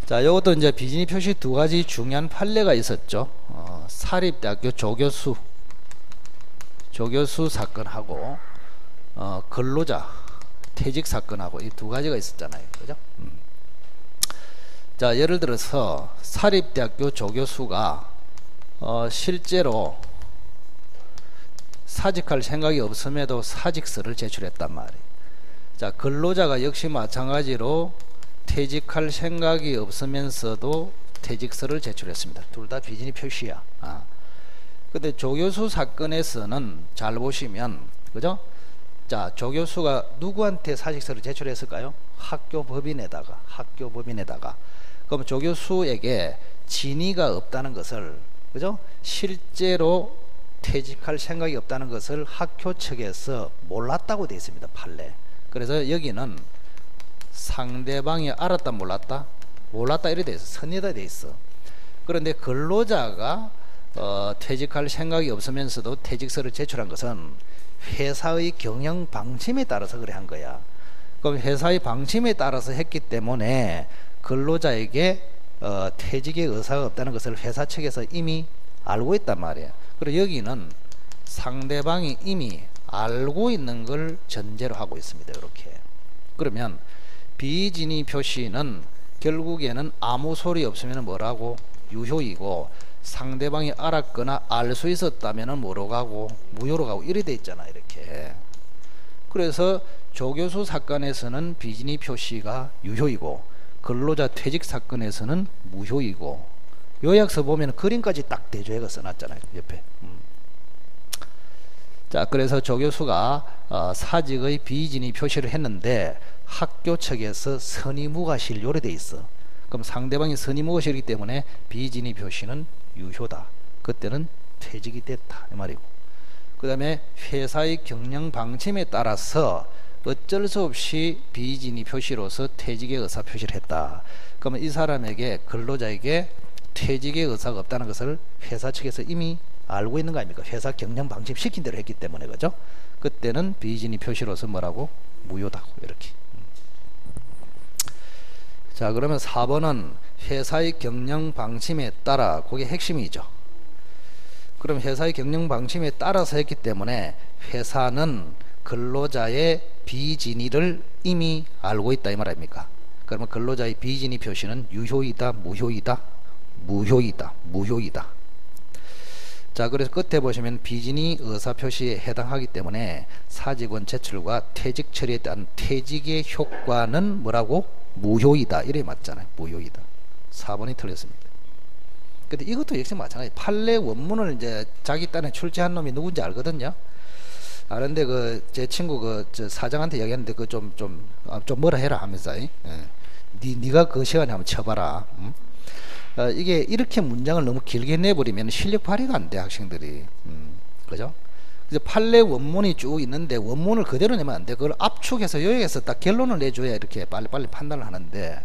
자, 이것도 이제 비진이 표시 두 가지 중요한 판례가 있었죠. 사립대학교 조교수 사건하고 근로자 퇴직 사건하고 이 두 가지가 있었잖아요, 그죠? 자, 예를 들어서 사립대학교 조교수가 실제로 사직할 생각이 없음에도 사직서를 제출했단 말이에요. 자, 근로자가 역시 마찬가지로 퇴직할 생각이 없으면서도 퇴직서를 제출했습니다. 둘 다 비진이 표시야. 근데 조교수 사건에서는 잘 보시면, 그죠? 자, 조교수가 누구한테 사직서를 제출했을까요? 학교 법인에다가. 그럼 조교수에게 진의가 없다는 것을, 그죠? 실제로 퇴직할 생각이 없다는 것을 학교 측에서 몰랐다고 되어 있습니다. 판례. 그래서 여기는 상대방이 알았다 몰랐다? 몰랐다 이래 돼 있어. 선이다 돼 있어. 그런데 근로자가 퇴직할 생각이 없으면서도 퇴직서를 제출한 것은 회사의 경영 방침에 따라서 그래 한 거야. 그럼 회사의 방침에 따라서 했기 때문에 근로자에게 퇴직의 의사가 없다는 것을 회사 측에서 이미 알고 있단 말이야. 그리고 여기는 상대방이 이미 알고 있는 걸 전제로 하고 있습니다. 이렇게. 그러면 비진의 표시는 결국에는 아무 소리 없으면 뭐라고? 유효이고, 상대방이 알았거나 알 수 있었다면 뭐로 가고? 무효로 가고, 이래 돼 있잖아, 이렇게. 그래서 조교수 사건에서는 비진의 표시가 유효이고, 근로자 퇴직 사건에서는 무효이고, 요약서 보면 그림까지 딱 대조해서 써놨잖아요, 옆에. 자, 그래서 조교수가 사직의 비진의 표시를 했는데 학교 측에서 선의무과실 요래 돼 있어. 그럼 상대방이 선의무과실이기 때문에 비진의 표시는 유효다. 그때는 퇴직이 됐다, 이 말이고. 그 다음에 회사의 경영 방침에 따라서 어쩔 수 없이 비진위 표시로서 퇴직의 의사 표시를 했다. 그러면 이 사람에게, 근로자에게 퇴직의 의사가 없다는 것을 회사 측에서 이미 알고 있는 거 아닙니까? 회사 경영 방침 시킨 대로 했기 때문에, 그죠? 그때는 비진위 표시로서 뭐라고? 무효다. 이렇게. 자, 그러면 4번은 회사의 경영 방침에 따라, 그게 핵심이죠. 그럼 회사의 경영 방침에 따라서 했기 때문에 회사는 근로자의 비진위를 이미 알고 있다 이 말 아닙니까? 그러면 근로자의 비진위 표시는 유효이다, 무효이다? 무효이다, 무효이다. 자, 그래서 끝에 보시면 비진위 의사 표시에 해당하기 때문에 사직원 제출과 퇴직 처리에 따른 퇴직의 효과는 뭐라고? 무효이다. 이래 맞잖아요. 무효이다. 4번이 틀렸습니다. 근데 이것도 역시 마찬가지. 판례 원문을 이제 자기 딴에 출제한 놈이 누군지 알거든요. 아는데 그 제 친구 저 사장한테 이야기했는데 그 좀 뭐라 해라 하면서 네가 그 시간에 한번 쳐봐라. 이게 이렇게 문장을 너무 길게 내버리면 실력 발휘가 안 돼, 학생들이. 그죠? 그래서 판례 원문이 쭉 있는데 원문을 그대로 내면 안 돼. 그걸 압축해서 요약해서 딱 결론을 내줘야 이렇게 빨리빨리 판단을 하는데,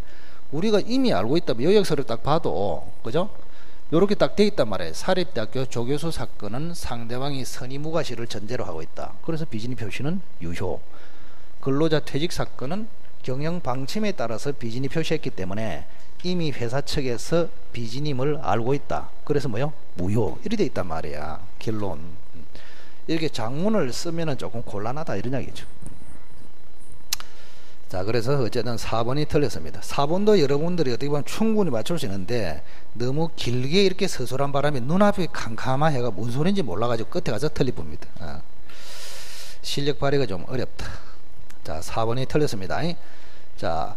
우리가 이미 알고 있다면 요약서를 딱 봐도, 그죠? 요렇게 딱 돼 있단 말이에요. 사립대학교 조교수 사건은 상대방이 선의무과실을 전제로 하고 있다. 그래서 비진위 표시는 유효. 근로자 퇴직 사건은 경영 방침에 따라서 비진위 표시했기 때문에 이미 회사 측에서 비진임을 알고 있다. 그래서 뭐요? 무효. 이렇게 돼 있단 말이야. 결론. 이렇게 장문을 쓰면은 조금 곤란하다 이런 이야기죠. 자, 그래서 어쨌든 4번이 틀렸습니다. 4번도 여러분들이 어떻게 보면 충분히 맞출 수 있는데 너무 길게 이렇게 서술한 바람에 눈앞이 캄캄해가 뭔 소리인지 몰라가지고 끝에 가서 틀리봅니다. 실력 발휘가 좀 어렵다. 자, 4번이 틀렸습니다. 자,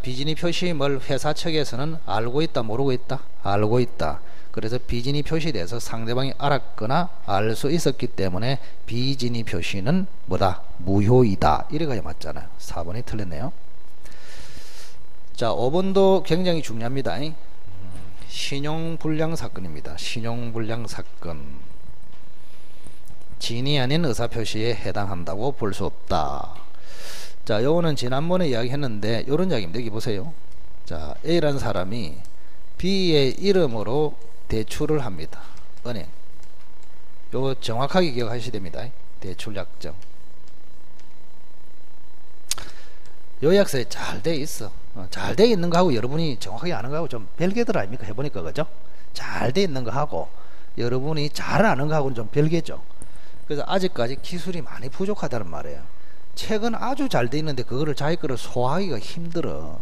비진위 표시임을 회사 측에서는 알고 있다, 모르고 있다? 알고 있다. 그래서 비진위 표시에 대해서 상대방이 알았거나 알 수 있었기 때문에 비진위 표시는 뭐다? 무효이다. 이래가야 맞잖아요. 4번이 틀렸네요. 자, 5번도 굉장히 중요합니다. 신용불량 사건입니다. 신용불량 사건. 진위 아닌 의사표시에 해당한다고 볼 수 없다. 자, 요거는 지난번에 이야기했는데 요런 이야기입니다. 여기 보세요. 자, A라는 사람이 B의 이름으로 대출을 합니다. 은행. 요거 정확하게 기억하셔야 됩니다. 대출 약정. 요약서에 잘 돼 있어. 잘 돼 있는 거하고 여러분이 정확하게 아는 거하고 좀 별개들 아닙니까? 해보니까, 그죠? 잘 돼 있는 거하고 여러분이 잘 아는 거하고는 좀 별개죠. 그래서 아직까지 기술이 많이 부족하다는 말이에요. 책은 아주 잘 돼 있는데 그거를 자기 거를 소화하기가 힘들어.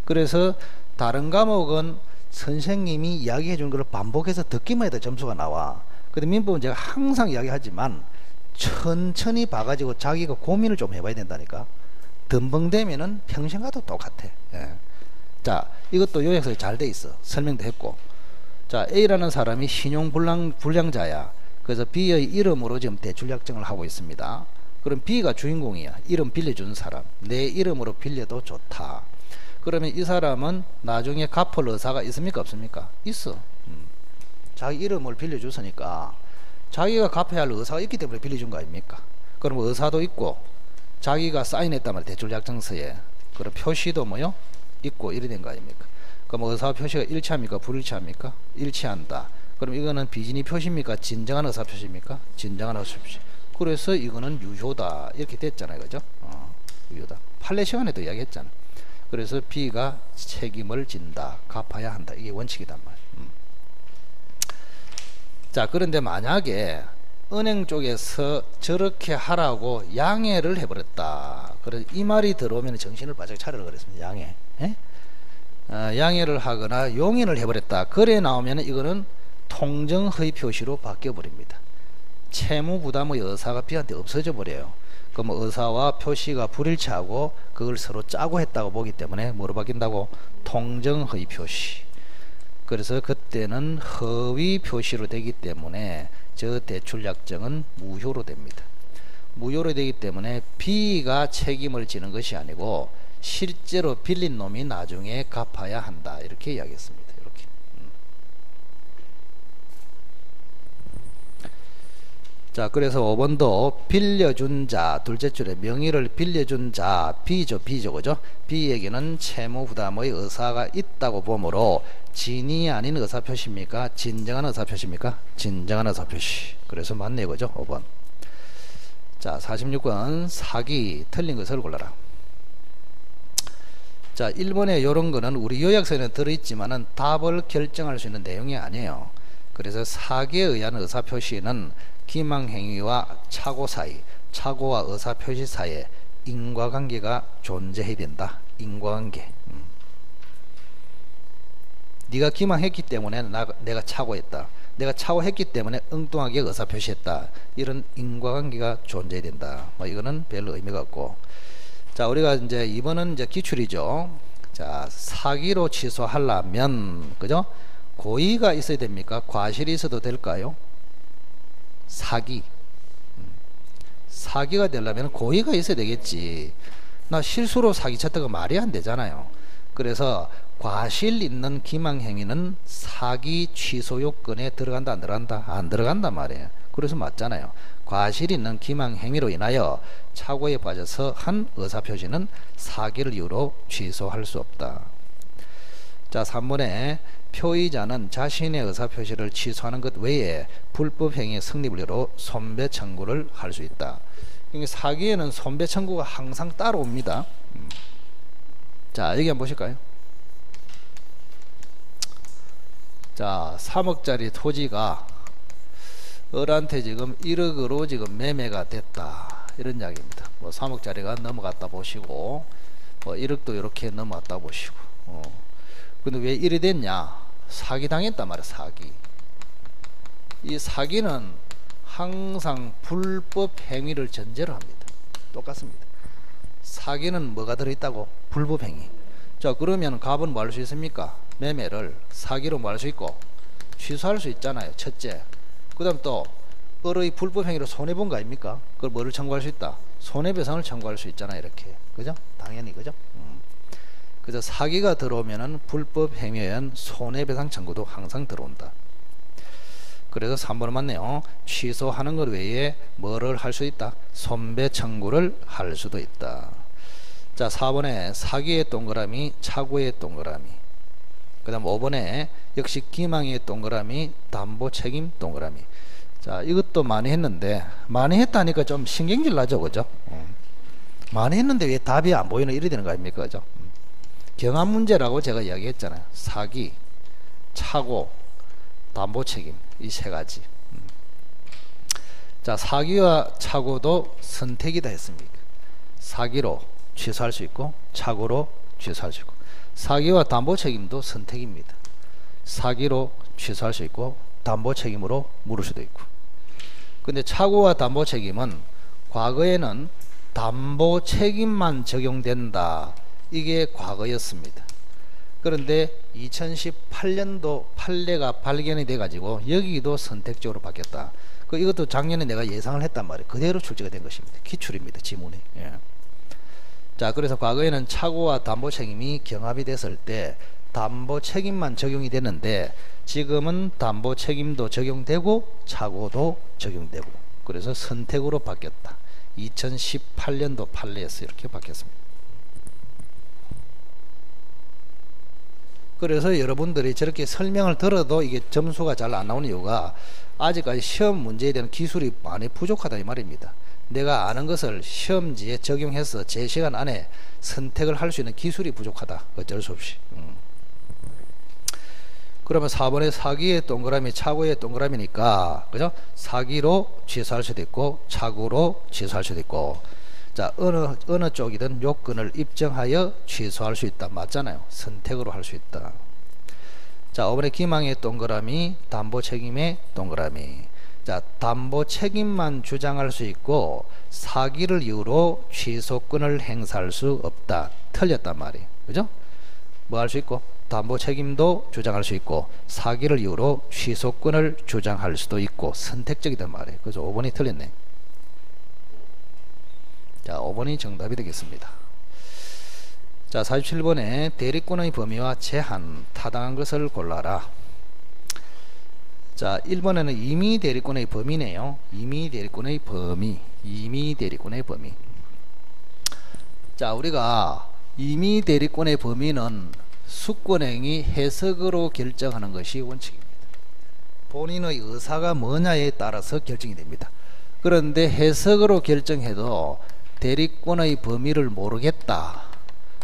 그래서 다른 과목은 선생님이 이야기해 준 걸 반복해서 듣기만 해도 점수가 나와. 근데 민법은 제가 항상 이야기하지만 천천히 봐가지고 자기가 고민을 좀 해봐야 된다니까. 덤벙대면은 평생 가도 똑같아. 자, 이것도 요약서에 잘 돼 있어. 설명도 했고. 자, A라는 사람이 신용불량자야. 그래서 B의 이름으로 지금 대출 약정을 하고 있습니다. 그럼 B가 주인공이야. 이름 빌려주는 사람. 내 이름으로 빌려도 좋다. 그러면 이 사람은 나중에 갚을 의사가 있습니까? 없습니까? 있어. 자기 이름을 빌려줬으니까 자기가 갚아야 할 의사가 있기 때문에 빌려준 거 아닙니까? 그럼 의사도 있고 자기가 사인했단 말이야. 대출 약정서에. 그럼 표시도 뭐요? 있고 이래 된 거 아닙니까? 그럼 의사 표시가 일치합니까? 불일치합니까? 일치한다. 그럼 이거는 비진위 표시입니까? 진정한 의사 표시입니까? 진정한 의사 표시. 그래서 이거는 유효다. 이렇게 됐잖아요. 그죠? 유효다. 판례 시간에도 이야기했잖아. 그래서 B가 책임을 진다. 갚아야 한다. 이게 원칙이단 말이에요. 자, 그런데 만약에 은행 쪽에서 저렇게 하라고 양해를 해버렸다. 그래서 이 말이 들어오면 정신을 바짝 차리라 그랬습니다. 양해. 양해를 하거나 용인을 해버렸다. 그래 나오면 이거는 통정허위 표시로 바뀌어버립니다. 채무 부담의 의사가 B한테 없어져 버려요. 그럼 의사와 표시가 불일치하고 그걸 서로 짜고 했다고 보기 때문에 뭐로 바뀐다고? 통정허위 표시. 그래서 그때는 허위 표시로 되기 때문에 저 대출 약정은 무효로 됩니다. 무효로 되기 때문에 B가 책임을 지는 것이 아니고 실제로 빌린 놈이 나중에 갚아야 한다. 이렇게 이야기했습니다. 이렇게. 자, 그래서 5번도 빌려준 자, 둘째 줄에 명의를 빌려준 자, B죠, 그죠? B에게는 채무 부담의 의사가 있다고 보므로 진이 아닌 의사표시입니까? 진정한 의사표시입니까? 진정한 의사표시. 그래서 맞네, 그죠? 5번. 자, 46번 사기, 틀린 것을 골라라. 자, 1번에 요런 거는 우리 요약서에는 들어있지만은 답을 결정할 수 있는 내용이 아니에요. 그래서 사기에 의한 의사표시는 기망행위와 착오 사이, 착오와 의사표시 사이에 인과관계가 존재해야 된다. 인과관계. 네가 기망했기 때문에 내가 착오했다. 내가 착오했기 때문에 엉뚱하게 의사표시했다. 이런 인과관계가 존재해야 된다. 뭐 이거는 별로 의미가 없고. 자, 우리가 이제 2번은 이제 기출이죠. 자, 사기로 취소하려면, 그죠? 고의가 있어야 됩니까? 과실이 있어도 될까요? 사기가 되려면 고의가 있어야 되겠지. 나 실수로 사기 쳤다가 말이 안 되잖아요. 그래서 과실 있는 기망행위는 사기 취소 요건에 들어간다, 안 들어간다? 안 들어간단 말이에요. 그래서 맞잖아요. 과실 있는 기망행위로 인하여 착오에 빠져서 한 의사표시는 사기를 이유로 취소할 수 없다. 자, 3번에 표의자는 자신의 의사표시를 취소하는 것 외에 불법행위의 성립을 이유로 손배청구를 할 수 있다. 그러니까 사기에는 손배청구가 항상 따라옵니다. 자, 여기 한번 보실까요? 자, 3억짜리 토지가 을한테 지금 1억으로 지금 매매가 됐다. 이런 이야기입니다. 뭐 3억짜리가 넘어갔다 보시고, 뭐 1억도 이렇게 넘어갔다 보시고. 근데 왜 이래 됐냐? 사기 당했단 말이야, 사기. 이 사기는 항상 불법 행위를 전제로 합니다. 똑같습니다. 사기는 뭐가 들어있다고? 불법 행위. 자, 그러면 갑은 뭐 할 수 있습니까? 매매를 사기로 뭐 할 수 있고 취소할 수 있잖아요. 첫째. 그 다음 또 을의 불법 행위로 손해본 거 아닙니까? 그걸 뭐를 청구할 수 있다? 손해배상을 청구할 수 있잖아요. 이렇게. 그죠? 당연히. 그죠? 그래서 사기가 들어오면은 불법 행위에 의한 손해배상 청구도 항상 들어온다. 그래서 3번은 맞네요. 취소하는 것 외에 뭐를 할 수 있다? 손배 청구를 할 수도 있다. 자, 4번에 사기의 동그라미, 착오의 동그라미. 그 다음 5번에 역시 기망의 동그라미, 담보 책임 동그라미. 자, 이것도 많이 했는데, 많이 했다니까 좀 신경질 나죠, 그죠? 많이 했는데 왜 답이 안 보이는 이래 되는 거 아닙니까, 그죠? 경합 문제라고 제가 이야기했잖아요. 사기, 착오, 담보 책임, 이 세 가지. 자, 사기와 착오도 선택이다 했습니까? 사기로 취소할 수 있고 착오로 취소할 수 있고, 사기와 담보 책임도 선택입니다. 사기로 취소할 수 있고 담보 책임으로 물을 수도 있고. 근데 착오와 담보 책임은 과거에는 담보 책임만 적용된다. 이게 과거였습니다. 그런데 2018년도 판례가 발견이 돼 가지고 여기도 선택적으로 바뀌었다. 이것도 작년에 내가 예상을 했단 말이에요. 그대로 출제가 된 것입니다. 기출입니다. 지문이. 예. 자, 그래서 과거에는 착오와 담보 책임이 경합이 됐을 때 담보 책임만 적용이 됐는데 지금은 담보 책임도 적용되고 착오도 적용되고, 그래서 선택으로 바뀌었다. 2018년도 판례에서 이렇게 바뀌었습니다. 그래서 여러분들이 저렇게 설명을 들어도 이게 점수가 잘 안 나오는 이유가 아직까지 시험 문제에 대한 기술이 많이 부족하다 이 말입니다. 내가 아는 것을 시험지에 적용해서 제 시간 안에 선택을 할 수 있는 기술이 부족하다. 어쩔 수 없이. 그러면 4번에 사기의 동그라미, 착오의 동그라미니까, 그죠? 사기로 취소할 수도 있고 착오로 취소할 수도 있고. 자, 어느 쪽이든 요건을 입증하여 취소할 수 있다. 맞잖아요. 선택으로 할 수 있다. 자, 5번에 기망의 동그라미, 담보 책임의 동그라미. 자, 담보 책임만 주장할 수 있고 사기를 이유로 취소권을 행사할 수 없다. 틀렸단 말이에요. 그죠? 뭐 할 수 있고 담보 책임도 주장할 수 있고 사기를 이유로 취소권을 주장할 수도 있고 선택적이단 말이에요. 그래서 5번이 틀렸네. 자, 5번이 정답이 되겠습니다. 자, 47번에 대리권의 범위와 제한, 타당한 것을 골라라. 자, 1번에는 임의 대리권의 범위네요. 임의 대리권의 범위. 임의 대리권의 범위. 자, 우리가 임의 대리권의 범위는 수권행위 해석으로 결정하는 것이 원칙입니다. 본인의 의사가 뭐냐에 따라서 결정이 됩니다. 그런데 해석으로 결정해도 대리권의 범위를 모르겠다.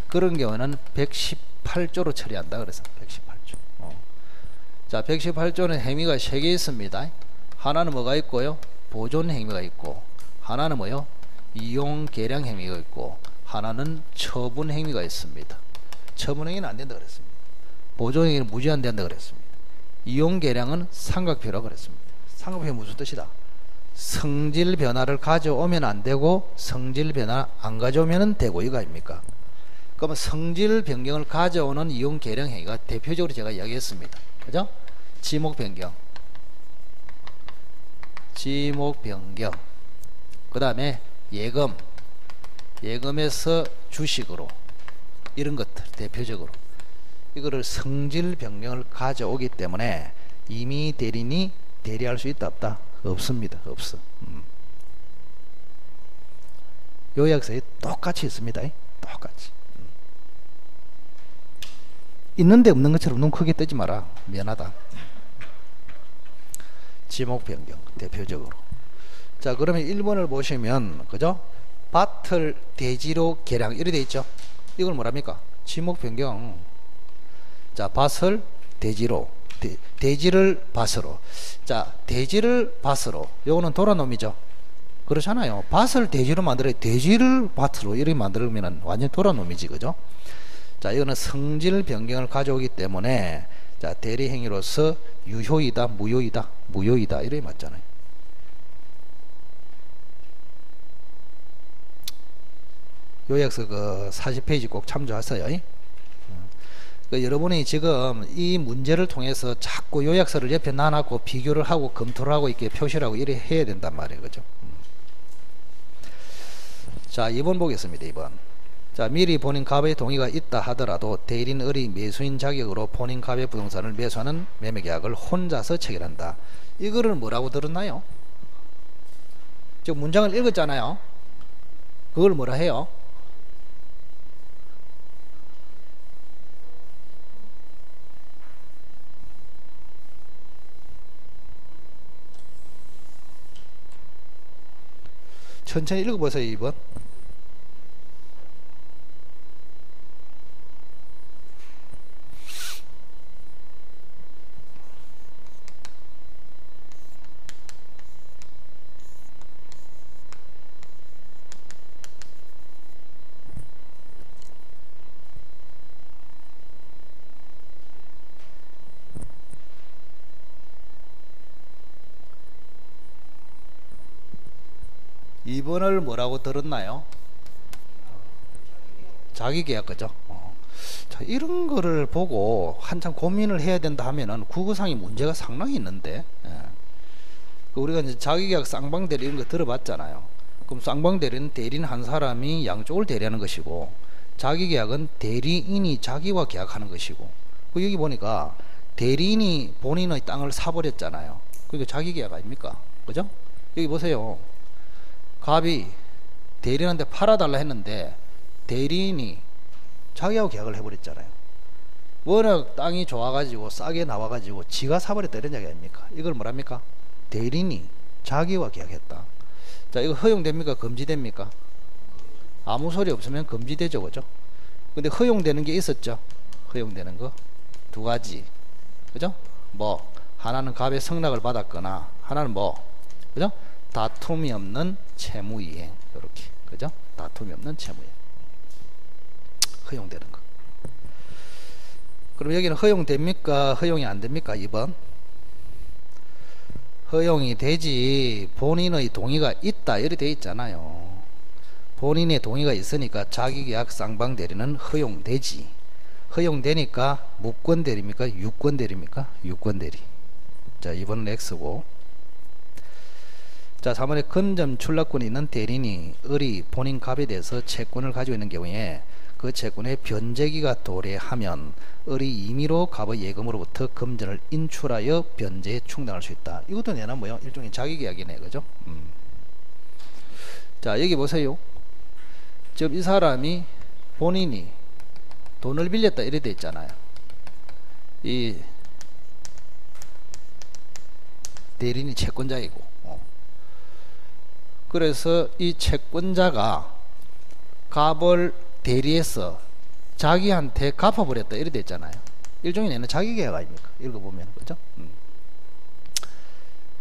그런 경우는 118조로 처리한다. 그래서 118조. 자, 118조는 행위가 3개 있습니다. 하나는 뭐가 있고요? 보존 행위가 있고, 하나는 뭐요? 이용 계량 행위가 있고, 하나는 처분 행위가 있습니다. 처분 행위는 안 된다 그랬습니다. 보존 행위는 무제한된다 그랬습니다. 이용 계량은 삼각표라고 그랬습니다. 삼각표 무슨 뜻이다? 성질 변화를 가져오면 안 되고 성질 변화 안 가져오면 되고, 이거 아닙니까? 그러면 성질 변경을 가져오는 이용 계량 행위가 대표적으로 제가 이야기했습니다. 그죠? 지목 변경, 지목 변경, 그 다음에 예금, 예금에서 주식으로, 이런 것들 대표적으로 이거를 성질 변경을 가져오기 때문에 임의 대리인이 대리할 수 있다 없다? 없습니다. 없어. 요약서에 똑같이 있습니다. 똑같이. 있는데 없는 것처럼 눈 크게 뜨지 마라. 미안하다. 지목 변경 대표적으로. 자, 그러면 1번을 보시면 그죠? 밭을 대지로 계량 이렇게 돼 있죠. 이걸 뭐랍니까? 지목 변경. 자, 밭을 대지로, 대지를 밭으로. 자, 대지를 밭으로. 요거는 도라놈이죠. 그렇잖아요. 밭을 대지로 만들어야 대지를 밭으로 이렇게 만들면 완전 도라놈이지, 그죠? 자, 이거는 성질 변경을 가져오기 때문에 자, 대리 행위로서 유효이다, 무효이다, 무효이다 이렇게 맞잖아요. 요약서 그 40페이지 꼭 참조하세요. 여러분이 지금 이 문제를 통해서 자꾸 요약서를 옆에 놔놓고 비교를 하고 검토를 하고 이렇게 표시를 하고 이래 해야 된단 말이에요. 그죠? 자, 2번 보겠습니다. 2번. 자, 미리 본인 갑의 동의가 있다 하더라도 대리인의 매수인 자격으로 본인 갑의 부동산을 매수하는 매매계약을 혼자서 체결한다. 이거를 뭐라고 들었나요? 지금 문장을 읽었잖아요. 그걸 뭐라 해요? 천천히 읽어보세요. 2번. 이번을 뭐라고 들었나요? 자기계약, 그죠? 자, 이런 거를 보고 한참 고민을 해야 된다 하면은 국어상의 문제가 상당히 있는데, 우리가 이제 자기계약 쌍방대리 이런 거 들어봤잖아요. 그럼 쌍방대리는 대리인 한 사람이 양쪽을 대리하는 것이고, 자기계약은 대리인이 자기와 계약하는 것이고, 여기 보니까 대리인이 본인의 땅을 사버렸잖아요. 그러니까 자기계약 아닙니까? 그죠? 여기 보세요. 갑이 대리인한테 팔아달라 했는데 대리인이 자기하고 계약을 해버렸잖아요. 워낙 땅이 좋아가지고 싸게 나와가지고 지가 사버렸다 이런 이야기 아닙니까? 이걸 뭐랍니까? 대리인이 자기와 계약했다. 자, 이거 허용됩니까? 금지됩니까? 아무 소리 없으면 금지되죠, 그죠? 근데 허용되는 게 있었죠. 허용되는 거 두 가지, 그죠? 뭐 하나는 갑의 성낙을 받았거나, 하나는 뭐, 그죠? 다툼이 없는 채무이행, 이렇게, 그죠? 다툼이 없는 채무이행 허용되는 거. 그럼 여기는 허용됩니까? 허용이 안 됩니까? 2번. 허용이 되지. 본인의 동의가 있다 이렇게 돼 있잖아요. 본인의 동의가 있으니까 자기계약 쌍방대리는 허용되지. 허용되니까 무권대리입니까? 유권대리입니까? 유권대리. 자, 2번은 X고. 자, 3번에 금점 출납권이 있는 대리인이 을이 본인 갑에 대해서 채권을 가지고 있는 경우에 그 채권의 변제기가 도래하면 을이 임의로 갑의 예금으로부터 금전을 인출하여 변제에 충당할 수 있다. 이것도 내나 뭐요? 일종의 자기계약이네, 그죠? 자, 여기 보세요. 지금 이 사람이 본인이 돈을 빌렸다 이래 돼 있잖아요. 이 대리인이 채권자이고, 그래서 이 채권자가 갑을 대리해서 자기한테 갚아버렸다 이래 돼 있잖아요. 일종의 내는 자기계약 아닙니까? 읽어보면, 그죠?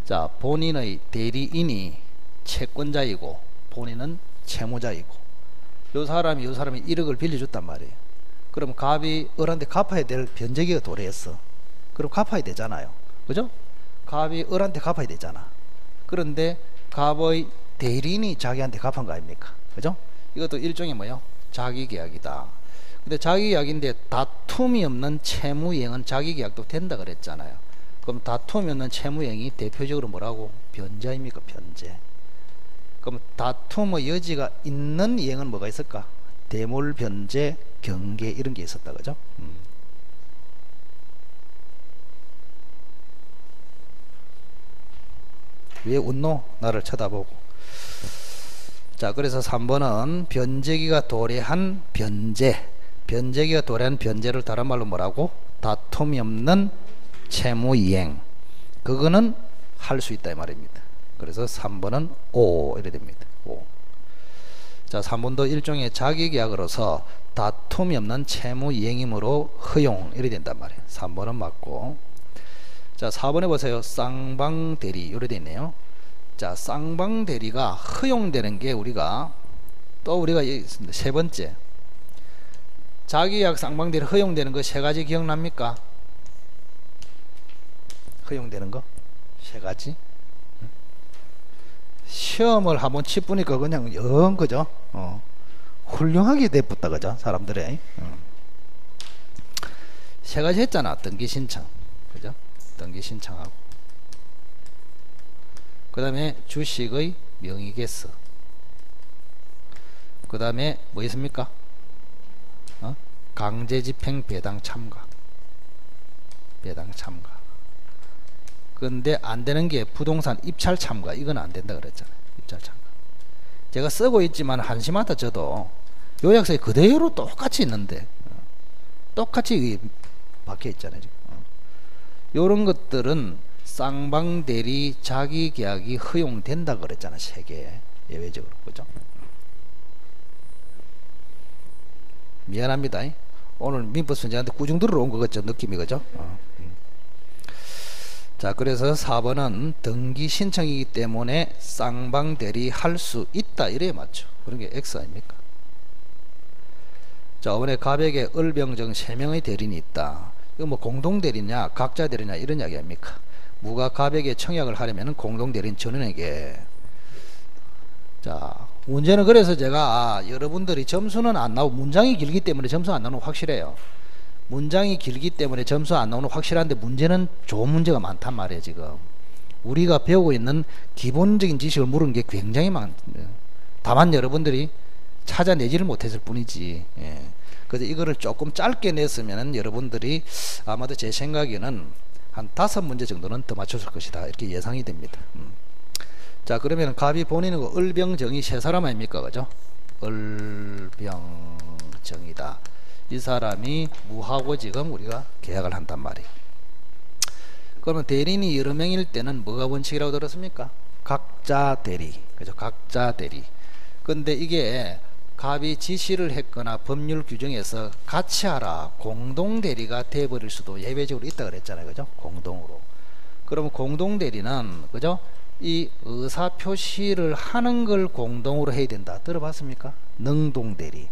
자, 본인의 대리인이 채권자이고 본인은 채무자이고, 요 사람이 1억을 빌려줬단 말이에요. 그럼 갑이 을한테 갚아야 될 변제기가 도래했어. 그럼 갚아야 되잖아요, 그죠? 갑이 을한테 갚아야 되잖아. 그런데 갑의 대리인이 자기한테 갚은 거 아닙니까? 그죠? 이것도 일종의 뭐요? 자기계약이다. 근데 자기계약인데 다툼이 없는 채무이행은 자기계약도 된다 그랬잖아요. 그럼 다툼이 없는 채무이행이 대표적으로 뭐라고? 변제입니까? 변제. 그럼 다툼의 여지가 있는 이행은 뭐가 있을까? 대물, 변제, 경계 이런 게 있었다, 그죠? 왜 웃노? 나를 쳐다보고. 자, 그래서 3번은 변제기가 도래한 변제. 변제기가 도래한 변제를 다른 말로 뭐라고? 다툼이 없는 채무이행. 그거는 할 수 있다 이 말입니다. 그래서 3번은 O 이래 됩니다. O. 자, 3번도 일종의 자기계약으로서 다툼이 없는 채무이행이므로 허용 이래 된단 말이에요. 3번은 맞고. 자, 4번에 보세요. 쌍방대리 이래 돼 있네요. 자, 쌍방대리가 허용되는 게 우리가 있습니다. 세 번째, 자기계약 쌍방대리 허용되는 거 세 가지 기억납니까? 허용되는 거 세 가지. 시험을 한번 치보니까 그냥 영, 그죠? 훌륭하게 돼붙다, 그죠? 사람들의 세 가지 했잖아. 등기 신청, 그죠? 등기 신청하고, 그 다음에 주식의 명의개서, 그 다음에 뭐 있습니까? 강제집행 배당 참가. 근데 안 되는 게 부동산 입찰 참가. 이건 안 된다 그랬잖아요. 입찰 참가. 제가 쓰고 있지만 한시마다 저도 요약서에 그대로 똑같이 있는데, 똑같이 박혀 있잖아요, 지금. 요런 것들은 쌍방대리 자기계약이 허용된다 그랬잖아, 세계 예외적으로, 그죠? 미안합니다. 오늘 민법 선생한테 꾸중 들어온 거 같죠, 느낌이, 그죠? 자, 그래서 4번은 등기 신청이기 때문에 쌍방대리 할 수 있다 이래 맞죠. 그런 게 X 아닙니까? 자, 이번에 갑에게 을병정 3명의 대리인이 있다. 이거 뭐 공동대리냐 각자 대리냐 이런 이야기 아닙니까? 무가 갑에게 청약을 하려면 공동대리인 전원에게. 자, 문제는 그래서 제가 여러분들이 점수는 안 나오고, 문장이 길기 때문에 점수 안 나오는 거 확실해요. 문장이 길기 때문에 점수 안 나오는 거 확실한데, 문제는 좋은 문제가 많단 말이에요. 지금 우리가 배우고 있는 기본적인 지식을 물은 게 굉장히 많습니다. 다만 여러분들이 찾아내지를 못했을 뿐이지. 예. 그래서 이거를 조금 짧게 냈으면 여러분들이 아마도 제 생각에는 한 5문제 정도는 더 맞췄을 것이다 이렇게 예상이 됩니다. 자, 그러면 갑이 본인은 을병정이 세 사람 아닙니까, 그죠? 을병정이다. 이 사람이 무하고 지금 우리가 계약을 한단 말이에요. 그러면 대리인이 여러 명일 때는 뭐가 원칙이라고 들었습니까? 각자 대리, 그죠? 각자 대리. 근데 이게 갑이 지시를 했거나 법률 규정에서 같이 하라, 공동 대리가 돼버릴 수도 예외적으로 있다 그랬잖아요, 그죠? 공동으로. 그러면 공동 대리는, 그죠? 이 의사 표시를 하는 걸 공동으로 해야 된다. 들어봤습니까? 능동 대리.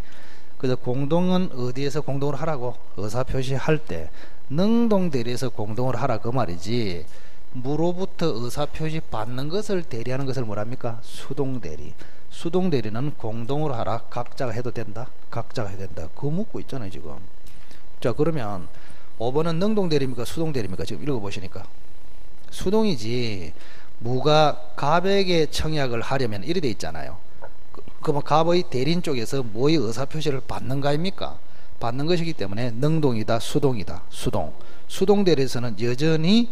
그래서 공동은 어디에서 공동으로 하라고? 의사 표시할 때 능동 대리에서 공동으로 하라 그 말이지. 무로부터 의사 표시 받는 것을 대리하는 것을 뭐랍니까? 수동 대리. 수동 대리는 공동으로 하라. 각자가 해도 된다. 각자가 해야 된다. 그거 묻고 있잖아요, 지금. 자, 그러면 5번은 능동 대리입니까? 수동 대리입니까? 지금 읽어보시니까 수동이지. 무가 갑에게 청약을 하려면 이래 돼 있잖아요. 그러면 갑의 대리인 쪽에서 뭐의 의사표시를 받는 거 아닙니까? 받는 것이기 때문에 능동이다, 수동이다. 수동 대리에서는 여전히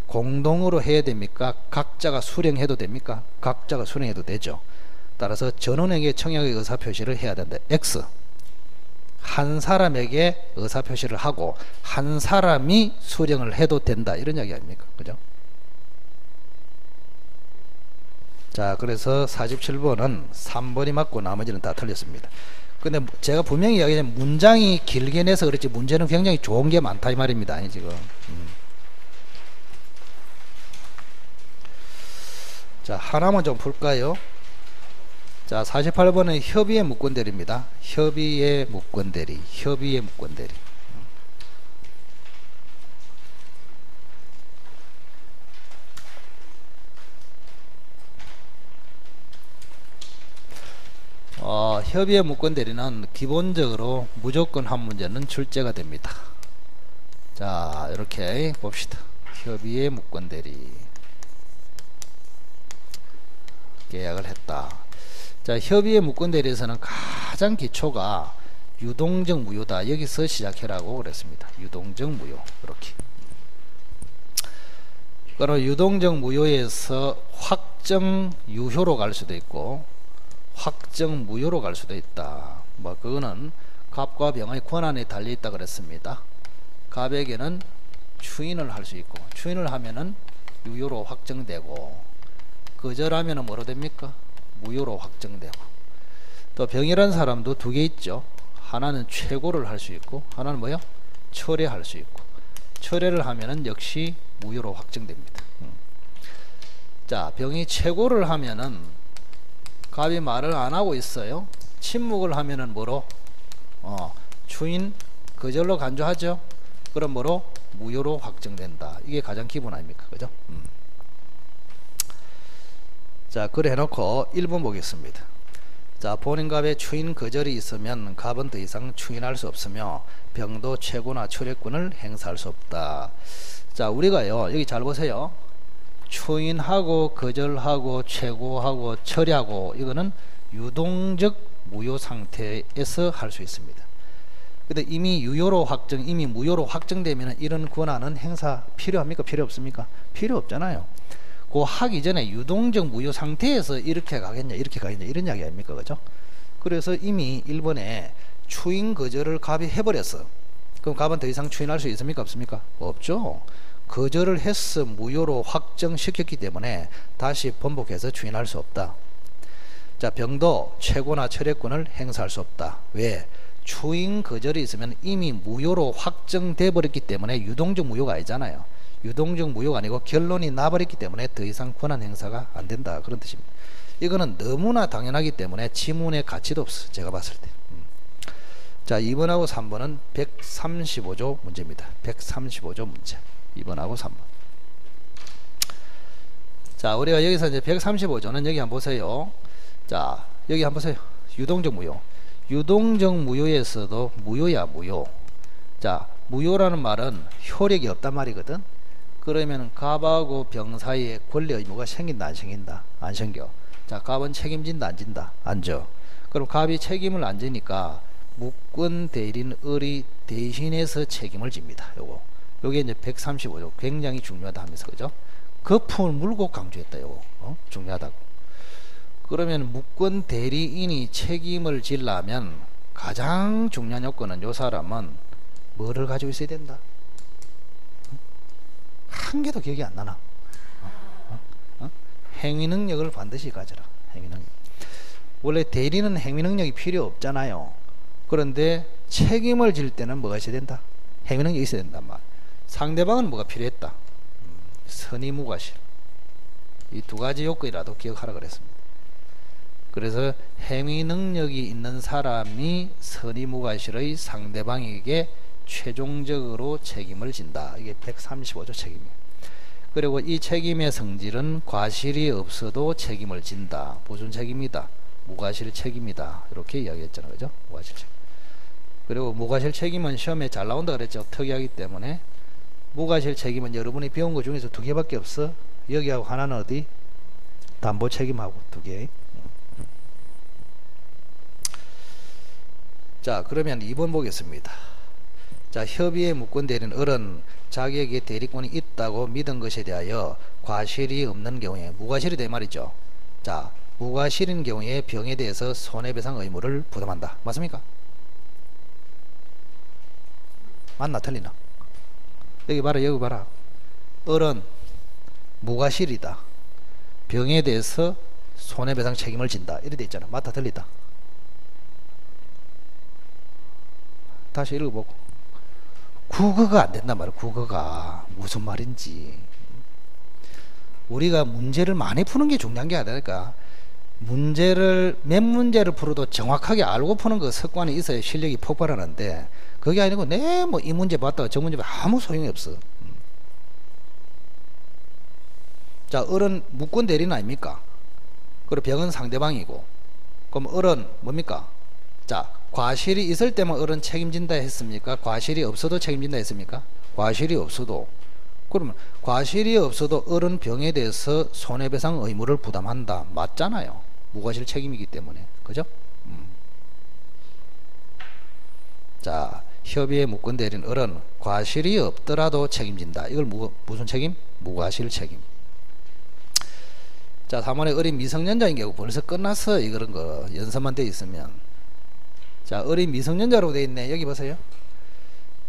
공동으로 해야 됩니까? 각자가 수령해도 됩니까? 각자가 수령해도 되죠. 따라서 전원에게 청약의 의사표시를 해야 된다. X. 한 사람에게 의사표시를 하고 한 사람이 수령을 해도 된다. 이런 이야기 아닙니까? 그죠? 자, 그래서 47번은 3번이 맞고 나머지는 다 틀렸습니다. 근데 제가 분명히 이야기하면 문장이 길게 내서 그렇지 문제는 굉장히 좋은 게 많다 이 말입니다. 지금. 자, 하나만 좀 풀까요? 자, 48번은 협의의 무권대리입니다. 협의의 무권대리. 협의의 무권대리는 기본적으로 무조건 한 문제는 출제가 됩니다. 자, 이렇게 봅시다. 협의의 무권대리. 계약을 했다. 자, 협의의 무권대리에서는 가장 기초가 유동적 무효다. 여기서 시작해라고 그랬습니다. 유동적 무효. 이렇게. 그럼 유동적 무효에서 확정 유효로 갈 수도 있고 확정 무효로 갈 수도 있다. 뭐 그거는 갑과 병의 권한에 달려 있다 그랬습니다. 갑에게는 추인을 할 수 있고 추인을 하면은 유효로 확정되고 거절하면은 뭐로 됩니까? 무효로 확정되고. 또 병이라는 사람도 두 개 있죠. 하나는 최고를 할 수 있고 하나는 뭐요? 철회할 수 있고 철회를 하면은 역시 무효로 확정됩니다. 자, 병이 최고를 하면은 갑이 말을 안 하고 있어요. 침묵을 하면은 뭐로? 추인 거절로 간주하죠. 그럼 뭐로? 무효로 확정된다. 이게 가장 기본 아닙니까? 그죠? 자, 그래 해놓고 1번 보겠습니다. 자, 본인 갑의 추인 거절이 있으면 갑은 더 이상 추인할 수 없으며 병도 최고나 철회권을 행사할 수 없다. 자, 우리가요 여기 잘 보세요. 추인하고 거절하고 최고하고 처리하고 이거는 유동적 무효 상태에서 할 수 있습니다. 근데 이미 유효로 확정, 이미 무효로 확정되면 이런 권한은 행사 필요합니까? 필요 없습니까? 필요 없잖아요. 그 하기 전에 유동적 무효 상태에서 이렇게 가겠냐 이렇게 가겠냐 이런 이야기 아닙니까? 그죠? 그래서 이미 1번에 추인 거절을 갑이 해버렸어. 그럼 갑은 더 이상 추인할 수 있습니까? 없습니까? 없죠. 거절을 해서 무효로 확정시켰기 때문에 다시 번복해서 추인할 수 없다. 자, 병도 최고나 철회권을 행사할 수 없다. 왜? 추인 거절이 있으면 이미 무효로 확정돼 버렸기 때문에 유동적 무효가 아니잖아요. 유동적 무효가 아니고 결론이 나버렸기 때문에 더 이상 권한 행사가 안 된다. 그런 뜻입니다. 이거는 너무나 당연하기 때문에 지문의 가치도 없어. 제가 봤을 때. 자, 2번하고 3번은 135조 문제입니다. 135조 문제. 2번하고 3번. 자, 우리가 여기서 이제 135조는 여기 한번 보세요. 자, 여기 한번 보세요. 유동적 무효. 유동적 무효에서도 무효야, 무효. 자, 무효라는 말은 효력이 없단 말이거든. 그러면 갑하고 병 사이에 권리 의무가 생긴다 안 생긴다? 안 생겨. 자, 갑은 책임진다 안 진다? 안 져. 그럼 갑이 책임을 안 지니까 무권 대리인 을이 대신해서 책임을 집니다. 요게 이제 135조 굉장히 중요하다 하면서 그죠? 거품을 물고 강조했다. 요거 중요하다고. 그러면 무권 대리인이 책임을 지려면 가장 중요한 요건은 요 사람은 뭐를 가지고 있어야 된다? 한 개도 기억이 안 나나? 행위 능력을 반드시 가져라. 행위 능력. 원래 대리는 행위 능력이 필요 없잖아요. 그런데 책임을 질 때는 뭐가 있어야 된다? 행위 능력이 있어야 된단 말. 상대방은 뭐가 필요했다? 선의무과실. 이 두 가지 요건이라도 기억하라 그랬습니다. 그래서 행위 능력이 있는 사람이 선의무과실의 상대방에게 최종적으로 책임을 진다. 이게 135조 책임이에요. 그리고 이 책임의 성질은 과실이 없어도 책임을 진다. 무슨 책임이다? 무과실 책임이다. 이렇게 이야기했잖아요. 그죠? 무과실 책임. 그리고 무과실 책임은 시험에 잘 나온다 그랬죠. 특이하기 때문에. 무과실 책임은 여러분이 배운 것 중에서 두 개밖에 없어. 여기하고 하나는 어디? 담보 책임하고 두 개. 자, 그러면 2번 보겠습니다. 자, 협의에 무권 대리는 을은 자기에게 대리권이 있다고 믿은 것에 대하여 과실이 없는 경우에, 무과실이 된 말이죠. 자, 무과실인 경우에 병에 대해서 손해배상 의무를 부담한다. 맞습니까? 맞나 틀리나? 여기 봐라, 여기 봐라. 을은 무과실이다. 병에 대해서 손해배상 책임을 진다. 이렇게 돼 있잖아. 맞다 틀리다? 다시 읽어보고. 국어가 안 된단 말이야. 국어가 무슨 말인지. 우리가 문제를 많이 푸는 게 중요한 게 아니랄까. 문제를 몇 문제를 풀어도 정확하게 알고 푸는 그 습관이 있어야 실력이 폭발하는데, 그게 아니고 내 뭐 이 문제 봤다가 저 문제 봤다가 아무 소용이 없어. 자, 을은 무권 대리인 아닙니까? 그리고 병은 상대방이고, 그럼 을은 뭡니까? 자, 과실이 있을 때만 을은 책임진다 했습니까? 과실이 없어도 책임진다 했습니까? 과실이 없어도. 그러면 과실이 없어도 을은 병에 대해서 손해배상 의무를 부담한다. 맞잖아요. 무과실 책임이기 때문에. 그죠? 자, 협의에 무권 대리인 을은 과실이 없더라도 책임진다. 이걸 무슨 책임? 무과실 책임. 자, 3번에 을이 미성년자인 경우 벌써 끝났어. 이런 거 연습만 돼 있으면. 자, 을이 미성년자로 돼 있네. 여기 보세요.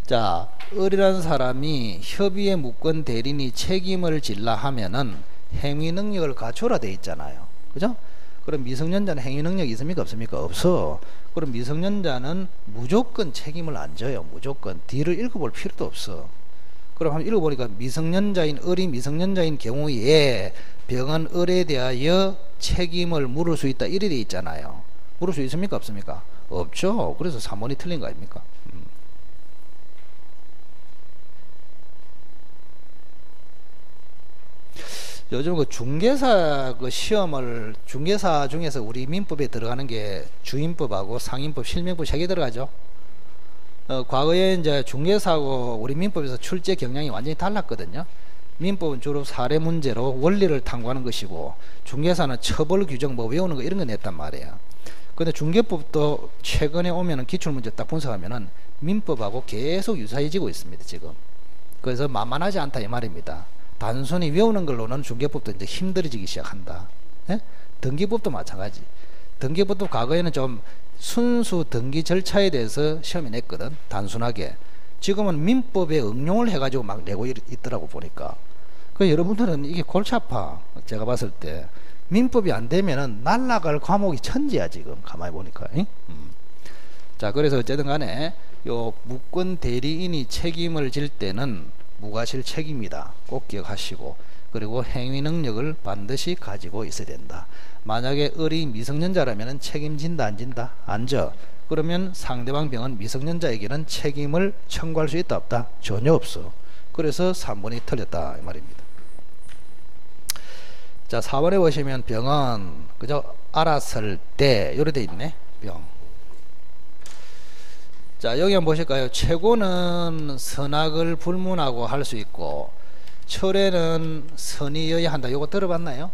자, 을이라는 사람이 협의에 무권 대리인이 책임을 질라 하면은 행위 능력을 갖춰라 돼 있잖아요. 그죠? 그럼 미성년자는 행위 능력이 있습니까? 없습니까? 없어. 그럼 미성년자는 무조건 책임을 안 져요. 무조건. 뒤를 읽어볼 필요도 없어. 그럼 한번 읽어보니까 미성년자인 을이 미성년자인 경우에 병은 을에 대하여 책임을 물을 수 있다. 이래 돼 있잖아요. 물을 수 있습니까? 없습니까? 없죠. 그래서 3번이 틀린 거 아닙니까? 요즘 그 중개사 그 시험을, 중개사 중에서 우리 민법에 들어가는 게 주임법하고 상임법, 실명법 3개 들어가죠. 과거에 이제 중개사하고 우리 민법에서 출제 경향이 완전히 달랐거든요. 민법은 주로 사례 문제로 원리를 탐구하는 것이고, 중개사는 처벌 규정 뭐 외우는 거 이런 거 냈단 말이에요. 근데 중개법도 최근에 오면은 기출문제 딱 분석하면은 민법하고 계속 유사해지고 있습니다, 지금. 그래서 만만하지 않다 이 말입니다. 단순히 외우는 걸로는 중개법도 이제 힘들어지기 시작한다. 예? 등기법도 마찬가지. 등기법도 과거에는 좀 순수 등기 절차에 대해서 시험이 냈거든, 단순하게. 지금은 민법에 응용을 해가지고 막 내고 있더라고 보니까. 그 여러분들은 이게 골치 아파. 제가 봤을 때 민법이 안 되면은 날라갈 과목이 천지야 지금 가만히 보니까. 자, 그래서 어쨌든 간에 요 무권 대리인이 책임을 질 때는 무과실 책임이다. 꼭 기억하시고, 그리고 행위 능력을 반드시 가지고 있어야 된다. 만약에 을이 미성년자라면 책임진다 안 진다? 안 져. 그러면 상대방 병은 미성년자에게는 책임을 청구할 수 있다 없다? 전혀 없어. 그래서 3번이 틀렸다 이 말입니다. 자, 4번에 보시면 병은 그저 알았을 때 요래 돼 있네. 병. 자, 여기 한번 보실까요? 최고는 선악을 불문하고 할 수 있고, 철에는 선의여야 한다. 요거 들어봤나요?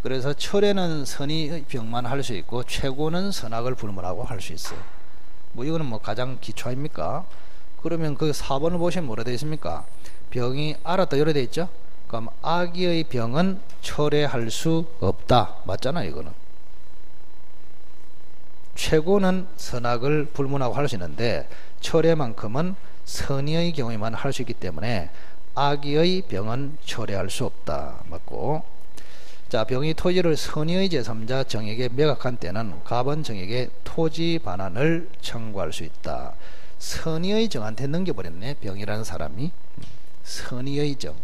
그래서 철에는 선의 병만 할 수 있고, 최고는 선악을 불문하고 할 수 있어요. 뭐 이거는 뭐 가장 기초 아닙니까? 그러면 그 4번을 보시면 뭐라 되어 있습니까? 병이 알았다 요래 되어 있죠? 그럼 악의의 병은 철회할 수 없다. 맞잖아 이거는. 최고는 선악을 불문하고 할 수 있는데, 철회만큼은 선의의 경우에만 할 수 있기 때문에 악의의 병은 철회할 수 없다. 맞고. 자, 병이 토지를 선의의 제3자 정에게 매각한 때는 갑은 정에게 토지 반환을 청구할 수 있다. 선의의 정한테 넘겨버렸네, 병이라는 사람이. 선의의 정.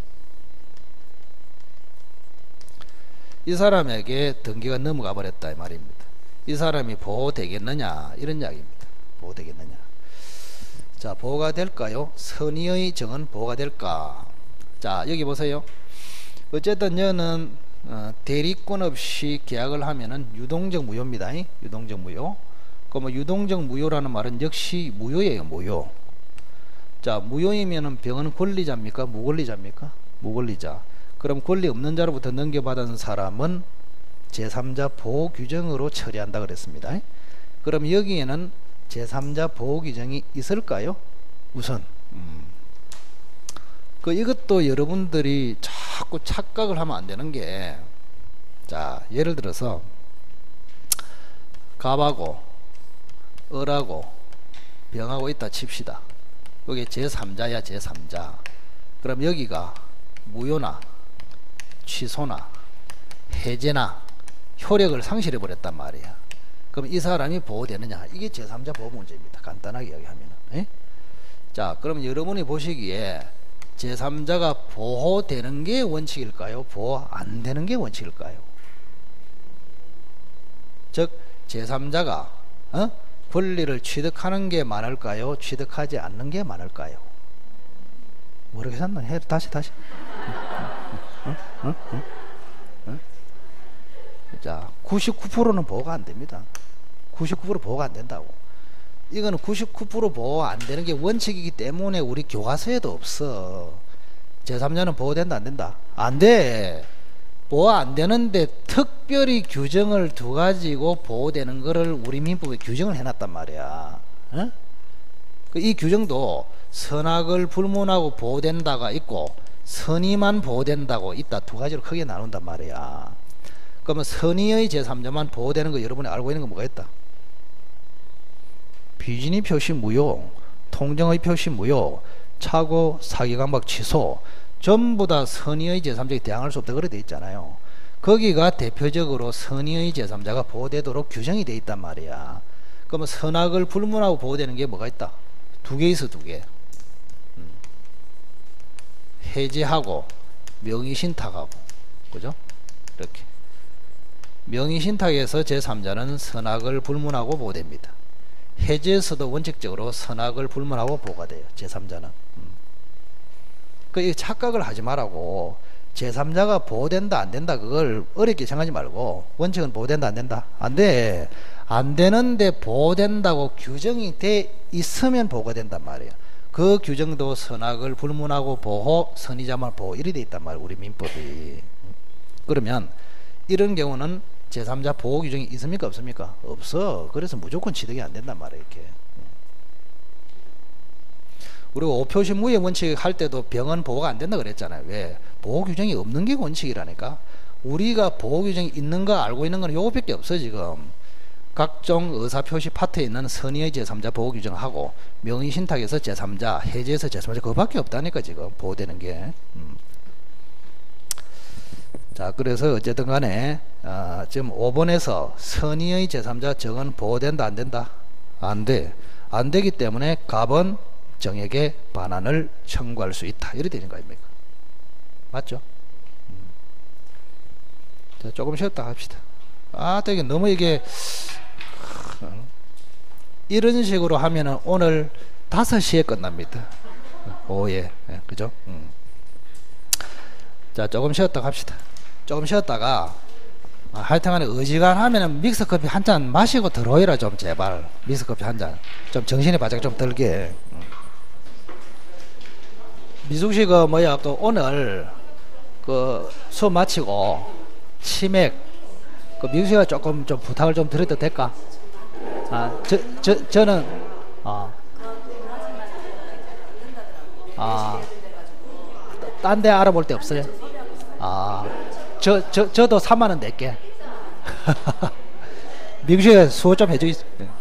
이 사람에게 등기가 넘어가 버렸다 이 말입니다. 이 사람이 보호되겠느냐 이런 이야기입니다. 보호되겠느냐. 자, 보호가 될까요? 선의의 정은 보호가 될까? 자, 여기 보세요. 어쨌든 여는 대리권 없이 계약을 하면은 유동적 무효입니다. 유동적 무효. 그럼 유동적 무효라는 말은 역시 무효예요. 무효. 자, 무효이면은 병은 권리자입니까? 무권리자입니까? 무권리자. 그럼 권리 없는 자로부터 넘겨받은 사람은 제3자 보호 규정으로 처리한다 그랬습니다. 그럼 여기에는 제3자 보호 규정이 있을까요? 우선 이것도 여러분들이 자꾸 착각을 하면 안 되는 게, 자 예를 들어서 갑하고 을하고 병하고 있다 칩시다. 여기 제3자야 제3자. 그럼 여기가 무효나 취소나 해제나 효력을 상실해 버렸단 말이야. 그럼 이 사람이 보호되느냐? 이게 제3자 보호 문제입니다. 간단하게 이야기하면. 에? 자 그럼 여러분이 보시기에 제3자가 보호되는 게 원칙일까요? 보호 안 되는 게 원칙일까요? 즉 제3자가 권리를 취득하는 게 많을까요? 취득하지 않는 게 많을까요? 모르겠었나? 해 다시 자 99%는 보호가 안 됩니다. 99% 보호가 안 된다고. 이거는 99% 보호 안 되는 게 원칙이기 때문에 우리 교과서에도 없어. 제3자는 보호된다 안 된다? 안 돼. 보호 안 되는데 특별히 규정을 두 가지고 보호되는 거를 우리 민법에 규정을 해놨단 말이야. 어? 이 규정도 선악을 불문하고 보호된다가 있고 선의만 보호된다고 있다. 두 가지로 크게 나눈단 말이야. 그러면 선의의 제3자만 보호되는 거 여러분이 알고 있는 거 뭐가 있다? 비진의 표시 무효, 통정의 표시 무효, 차고 사기강박 취소, 전부 다 선의의 제3자에 대항할 수 없다 그래 돼 있잖아요. 거기가 대표적으로 선의의 제3자가 보호되도록 규정이 돼 있단 말이야. 그러면 선악을 불문하고 보호되는 게 뭐가 있다? 두 개 있어, 두 개. 해제하고 명의신탁하고, 그죠? 이렇게 명의신탁에서 제3자는 선악을 불문하고 보호됩니다. 해제에서도 원칙적으로 선악을 불문하고 보호가 돼요. 제3자는. 이 착각을 하지 말라고. 제3자가 보호된다 안 된다 그걸 어렵게 생각하지 말고, 원칙은 보호된다 안 된다? 안 돼. 안 되는데 보호된다고 규정이 돼 있으면 보호가 된단 말이에요. 그 규정도 선악을 불문하고 보호, 선의자만 보호 이렇게 돼 있단 말이에요. 우리 민법이. 그러면 이런 경우는 제3자 보호 규정이 있습니까 없습니까? 없어. 그래서 무조건 취득이 안 된단 말이에요. 이렇게. 그리고 5표시 무효 원칙 할 때도 병은 보호가 안 된다 그랬잖아요. 왜? 보호 규정이 없는 게 원칙이라니까. 우리가 보호 규정이 있는 거 알고 있는 건 요거밖에 없어 지금. 각종 의사표시 파트에 있는 선의의 제3자 보호 규정하고 명의신탁에서 제3자, 해제에서 제3자 그거밖에 없다니까 지금 보호되는 게. 자 그래서 어쨌든 간에 지금 5번에서 선의의 제3자 정은 보호된다 안 된다? 안 돼. 안 되기 때문에 갑은 정에게 반환을 청구할 수 있다. 이렇게 되는 거 아닙니까? 맞죠? 자, 조금 쉬었다 합시다. 되게 너무 이게 이런 식으로 하면은 오늘 5시에 끝납니다. 오후에. 그죠? 자, 조금 쉬었다 합시다. 조금 쉬었다가 하여튼간에 어지간하면은 믹스커피 한 잔 마시고 들어오라 좀 제발. 믹스커피 한 잔. 좀 정신이 바짝 좀 들게. 미숙씨 오늘 수업 마치고 치맥 미숙씨가 조금 좀 부탁을 좀 드려도 될까? 저는 딴 데 알아볼 데 없어요? 저도 3만원 낼게. 미숙씨가 수호 좀 해주겠습니다.